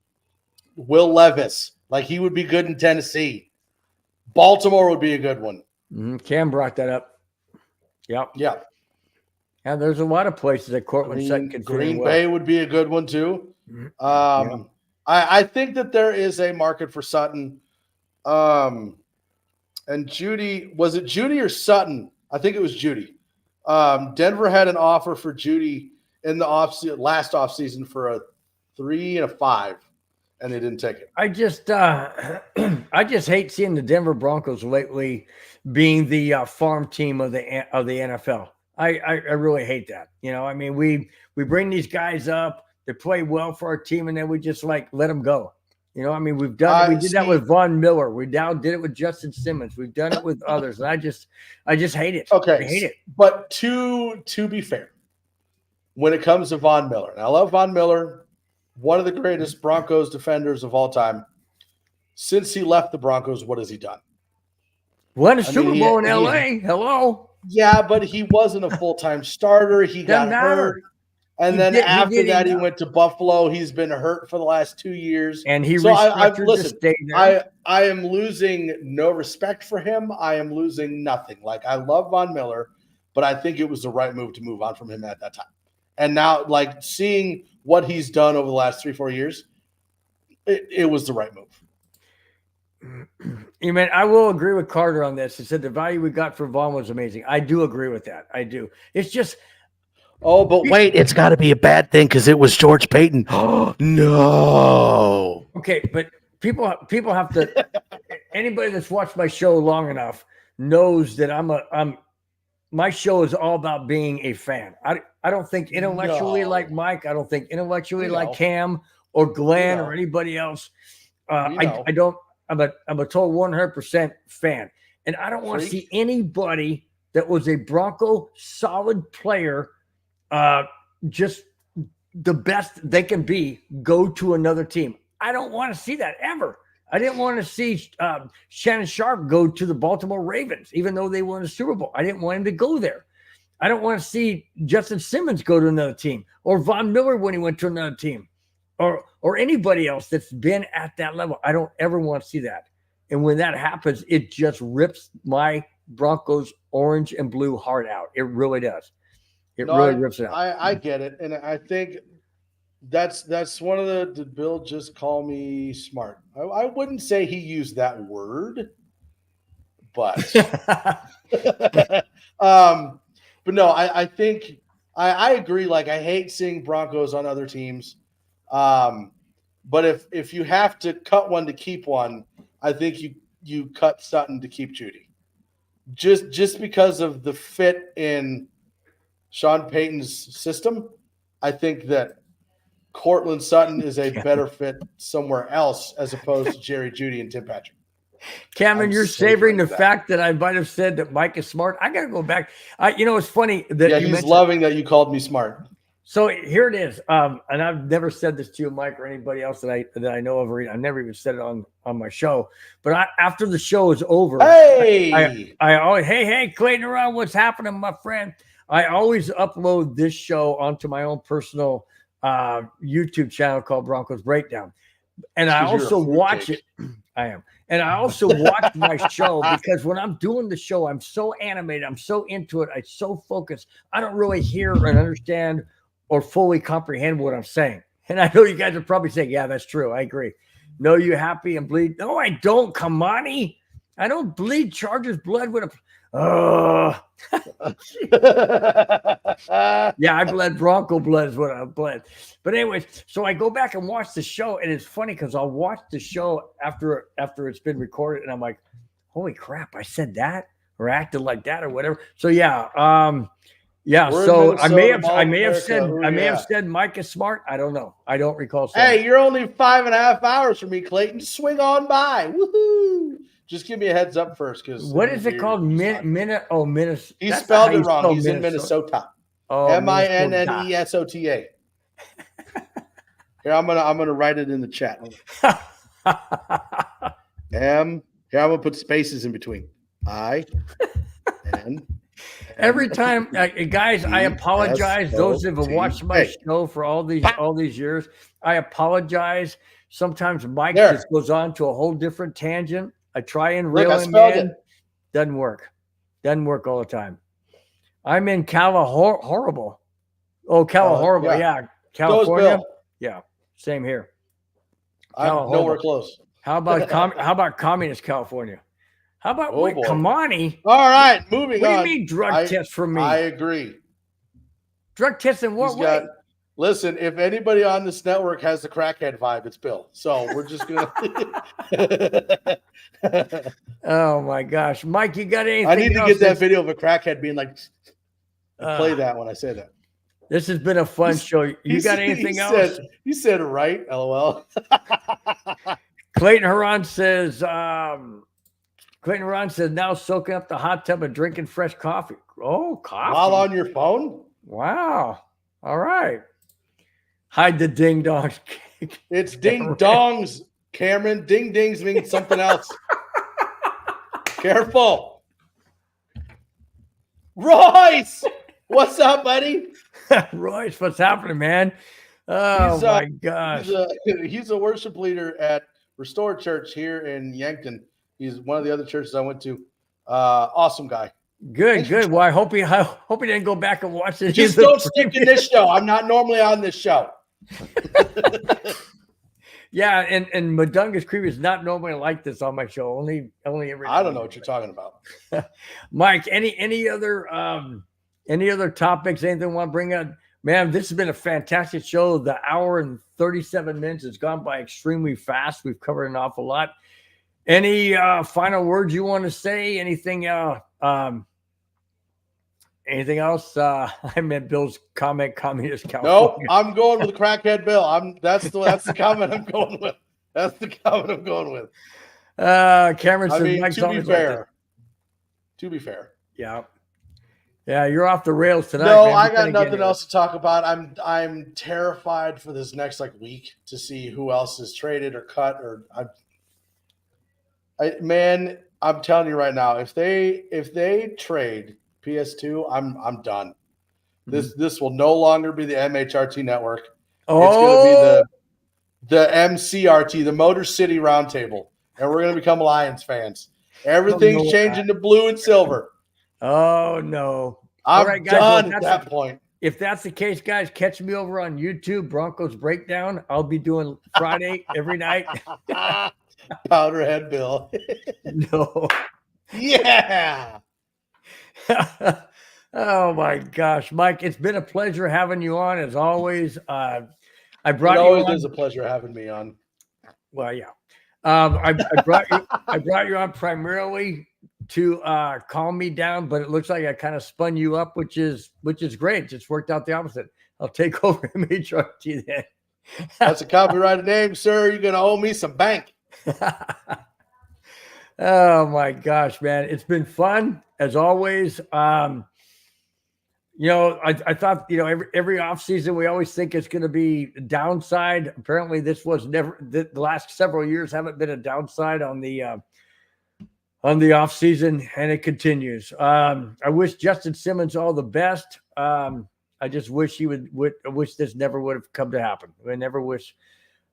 Levis. Like, he would be good in Tennessee. Baltimore would be a good one. Cam brought that up. Yep. Yeah. And there's a lot of places that Cortland Sutton could fit in Green well. Bay would be a good one too. I think that there is a market for Sutton. And Judy, was it Judy or Sutton? I think it was Judy. Denver had an offer for Judy in the last offseason for a 3 and a 5, and they didn't take it. I just hate seeing the Denver Broncos lately being the farm team of the NFL. I really hate that. You know, I mean, we bring these guys up, they play well for our team, and then we just let them go. You know, I mean, we did that with Von Miller. We now did it with Justin Simmons. We've done it with others, and I just hate it. Okay, I hate it. But to be fair, when it comes to Von Miller, and I love Von Miller, one of the greatest Broncos defenders of all time. Since he left the Broncos, what has he done? Won a Super Bowl in LA. Hello. Yeah, but he wasn't a full-time starter. He got hurt. And then after that, he went to Buffalo. He's been hurt for the last 2 years. And he restructured to stay there. I am losing no respect for him. I am losing nothing. Like, I love Von Miller, but I think it was the right move to move on from him at that time. And now, like, seeing what he's done over the last 3-4 years, it was the right move. You mean, I will agree with Carter on this. He said the value we got for Vaughn was amazing. I do agree with that. I do. It's just, oh, but wait, it's got to be a bad thing because it was George Payton. Oh, no. Okay, but people have to. Anybody that's watched my show long enough knows that my show is all about being a fan. I don't think intellectually like Mike. I don't think intellectually like Cam or Glenn or anybody else. I don't. I'm a total 100% fan, and I don't want to see anybody that was a Bronco solid player, just the best they can be, go to another team. I don't want to see that ever. I didn't want to see Shannon Sharp go to the Baltimore Ravens, even though they won a Super Bowl. I didn't want him to go there. I don't want to see Justin Simmons go to another team, or Von Miller when he went to another team, or anybody else that's been at that level. I don't ever want to see that. And when that happens, it just rips my Broncos orange and blue heart out. It really does. It really rips it out. I get it. And I think that's one of the Bill just call me smart. I wouldn't say he used that word, but but no, I think I agree. Like, I hate seeing Broncos on other teams. But if you have to cut one to keep one, I think you cut Sutton to keep Judy. Just because of the fit in Sean Payton's system, I think that Cortland Sutton is a better fit somewhere else as opposed to Jerry Jeudy and Tim Patrick. Cameron, you're savoring the fact that I might have said that Mike is smart. I got to go back. It's funny that he's loving that you called me smart. So here it is. And I've never said this to you, Mike, or anybody else that I know of. I never even said it on my show. But after the show is over, hey, I always, hey, Clayton around, what's happening, my friend? I always upload this show onto my own personal YouTube channel called Broncos Breakdown. And I also watch it. I am. And I also watch my show because when I'm doing the show, I'm so animated. I'm so into it. I'm so focused. I don't really hear and understand or fully comprehend what I'm saying. And I know you guys are probably saying, yeah, that's true. I agree. No, you happy and bleed? No, I don't, Kamani. I don't bleed Chargers blood with a Yeah, I bled Bronco blood is what I bled. But anyways, so I go back and watch the show, and it's funny because I'll watch the show after it's been recorded, and I'm like, holy crap, I said that or acted like that or whatever. So yeah, yeah. We're in So I may Minnesota, have said Mike is smart. I don't know. I don't recall saying. Hey, you're only 5.5 hours from me, Clayton. Swing on by. Woohoo! Just give me a heads up first, because What is it called? Minute? Oh, Minnesota. He spelled it wrong. He's in Minnesota. Oh, Minnesota. Here, I'm gonna write it in the chat. Here, I'm gonna put spaces in between. Every time, guys, I apologize. Those who have watched my show for all these years, I apologize. Sometimes Mike just goes on to a whole different tangent. I try and reel him in. Doesn't work. Doesn't work all the time. I'm in horrible. Oh, horrible. Yeah. California. Yeah. Same here. I'm nowhere close. How about communist California? How about Kamani? All right, moving on. What do you mean drug test for me? I agree. Drug test in what way? Listen, if anybody on this network has the crackhead vibe, it's Bill. So we're just gonna. Oh my gosh, Mike, you got anything? I need to get that video of a crackhead being like, play that when I say that. This has been a fun show. You got anything else? You said it right. LOL. Clayton Huron says. Clayton Huron says now soaking up the hot tub and drinking fresh coffee. Oh, coffee while on your phone. Wow. All right. Hide the ding dongs. It's ding dongs, Cameron. Ding dings means something else. Careful. Royce, what's up, buddy? Royce, what's happening, man? Oh my gosh. He's a worship leader at Restored Church here in Yankton. He's one of the other churches I went to. Awesome guy. Good. Well, I hope he didn't go back and watch it. Just don't stick in this show. I'm not normally on this show. Yeah, and Madunga's Creep is not normally like this on my show. Only every. I don't know what you're talking about. Mike, any other topics? Anything you want to bring up? Man, this has been a fantastic show. The hour and 37 minutes has gone by extremely fast. We've covered an awful lot. Any final words you want to say? Anything else? I meant Bill's comment. Communist California. Nope, I'm going with Crackhead Bill. That's the comment I'm going with. That's the comment I'm going with. Cameron says, Mike's to be fair. Yeah, you're off the rails tonight. No, man. I got nothing else to talk about. I'm terrified for this next week to see who else is traded or cut man, I'm telling you right now, if they trade PS2, I'm done. This will no longer be the MHRT network. Oh. It's going to be the MCRT, the Motor City Roundtable, and we're going to become Lions fans. Everything's changing to blue and silver. Oh no! I'm done at that point. If that's the case, guys, catch me over on YouTube, Broncos Breakdown. I'll be doing Friday every night. Powderhead Bill. No. Yeah. Oh my gosh, Mike! It's been a pleasure having you on as always. I brought it always you on. is a pleasure having me on. Well, yeah. I brought you on primarily to calm me down, but it looks like I kind of spun you up, which is great. Just worked out the opposite. I'll take over MHRT then. That's a copyrighted name, sir. You're gonna owe me some bank. Oh my gosh, man. It's been fun as always. I thought, every off season, we always think it's going to be downside. Apparently this was never, the last several years haven't been a downside on the off season, and it continues. I wish Justin Simmons all the best. I just wish I wish this never would have come to happen. I never wish,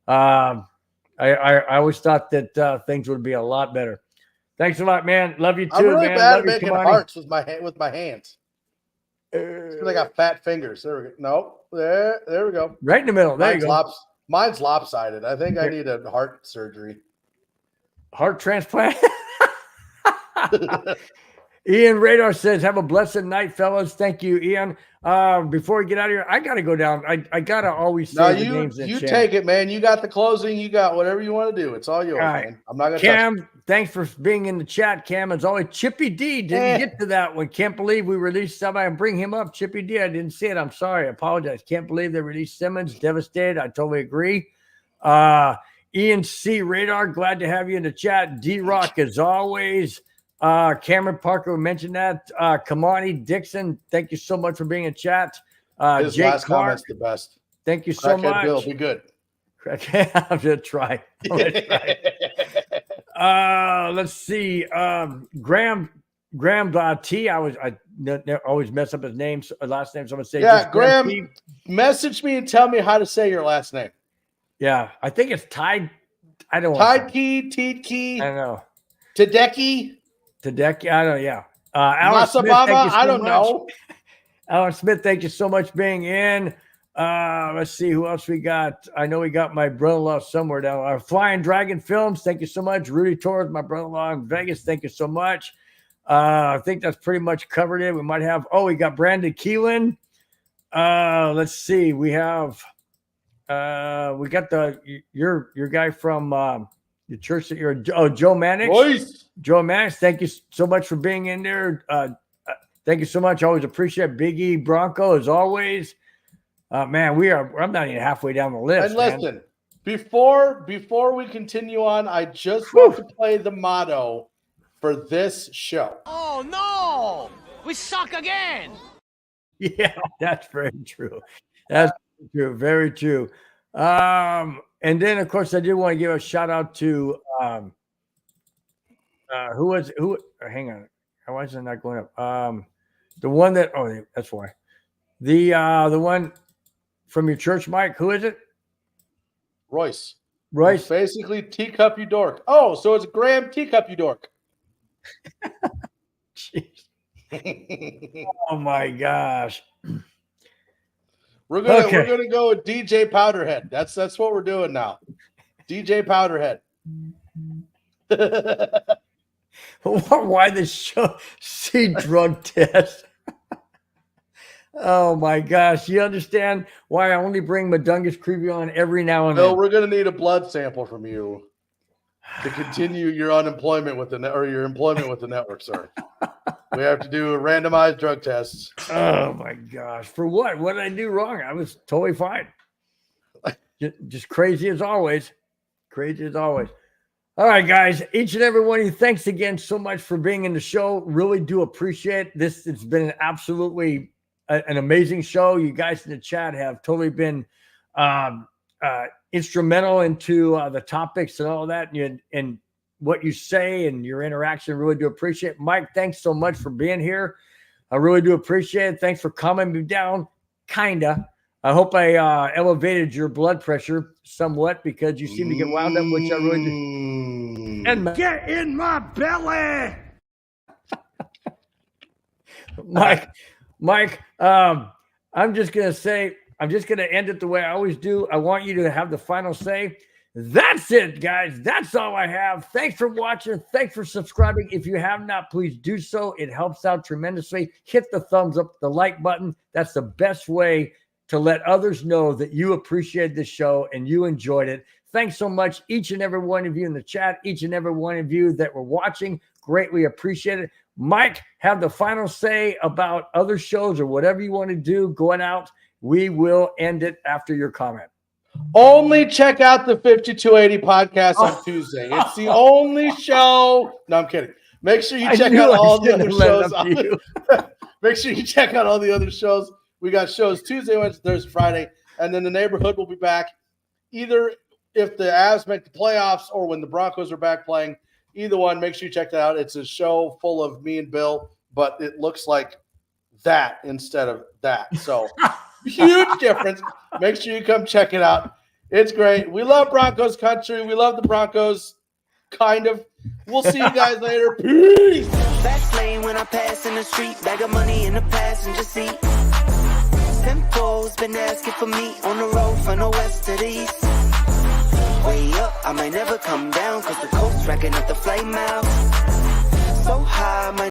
I always thought that things would be a lot better. Thanks a lot, man. Love you too, I'm really man. bad Love at you, making Kamani. hearts with my hands. I got fat fingers. There we go. No, there we go. Right in the middle. There you go. Mine's lopsided. I think I need a heart surgery. Heart transplant. Ian Radar says, have a blessed night, fellas. Thank you, Ian. Before we get out of here, I got to go down. I got to always say the names in you chat. take it, man. You got the closing. You got whatever you want to do. It's all yours, man. I'm not going to touch it. Cam, thanks for being in the chat, Cam. As always, Chippy D didn't get to that one. Can't believe we released somebody and bring him up. Chippy D, I didn't see it. I'm sorry. I apologize. Can't believe they released Simmons. Devastated. I totally agree. Ian C. Radar, glad to have you in the chat. D-Rock, as always. Cameron Parker mentioned that. Kamani Dixon, thank you so much for being in chat. His Jake last Clark, comment's the best. thank you so Crackhead much. Bill, be good. I'm gonna try. Let's see. Graham T. I always mess up his name, last name. So I'm gonna say, yeah, Graham. T. Message me and tell me how to say your last name. Yeah, I think it's Tide. I don't. Tidekey, Teedkey, I don't know. Tedeki. Tedeki. I don't know. Yeah. Alan Smith, Masabama, thank you so I don't much. know. Alan Smith, thank you so much for being in. Let's see who else we got. I know we got my brother-in-law somewhere down. Flying Dragon Films, thank you so much. Rudy Torres, my brother-in-law in Vegas, thank you so much. I think that's pretty much covered it. We might have, we got Brandon Keelan. Let's see. We have we got your guy from the church that you're Joe Mannix. Boys. Joe Mannix, thank you so much for being in there. Thank you so much. Always appreciate Big E Bronco as always. Man, I'm not even halfway down the list. And listen, before we continue on, I just want to play the motto for this show. Oh no! We suck again! Yeah, that's very true. That's true. Very true. And then of course I did want to give a shout out to who hang on. Why is it not going up? The one that that's why. The one from your church, Mike. Who is it? Royce. Royce. It's basically Teacup You Dork. Oh, so it's Graham Teacup You Dork. Jeez. Oh my gosh. We're gonna go with DJ Powderhead. That's what we're doing now. DJ Powderhead. Why the show? See drug test. Oh my gosh! You understand why I only bring Madungus Creepy on every now and then? No, we're gonna need a blood sample from you to continue your unemployment with your employment with the network, sir. We have to do randomized drug tests. Oh my gosh! For what? What did I do wrong? I was totally fine. Just crazy as always. Crazy as always. All right, guys. Each and every one of you, thanks again so much for being in the show. Really do appreciate this. It's been an absolutely an amazing show. You guys in the chat have totally been instrumental into the topics and all that, and what you say and your interaction. Really do appreciate it. Mike, thanks so much for being here. I really do appreciate it. Thanks for calming me down, kinda. I hope I elevated your blood pressure somewhat because you seem to get wound up, which I really do. And Get in my belly! Mike, I'm just going to end it the way I always do. I want you to have the final say. That's it, guys. That's all I have. Thanks for watching. Thanks for subscribing. If you have not, please do so. It helps out tremendously. Hit the thumbs up, the like button. That's the best way to let others know that you appreciate this show and you enjoyed it. Thanks so much, each and every one of you in the chat, each and every one of you that were watching. Greatly appreciate it. Mike, have the final say about other shows or whatever you want to do going out. We will end it after your comment. Only check out the 5280 podcast on Tuesday. It's the only show. No, I'm kidding. Make sure you check out all the other shows. Make sure you check out all the other shows. We got shows Tuesday, Wednesday, Thursday, Friday, and then the neighborhood will be back either if the Avs make the playoffs or when the Broncos are back playing. Either one, make sure you check that out. It's a show full of me and Bill, but it looks like that instead of that. So huge difference. Make sure you come check it out. It's great. We love Broncos country. We love the Broncos, kind of. We'll see you guys later. Peace. Fast lane when I pass in the street. Bag of money in the passenger seat. Simcoe's been asking for me on the road from the west to the east. Way up, I might never come down, cause the coast's racking up the flame out. So high, my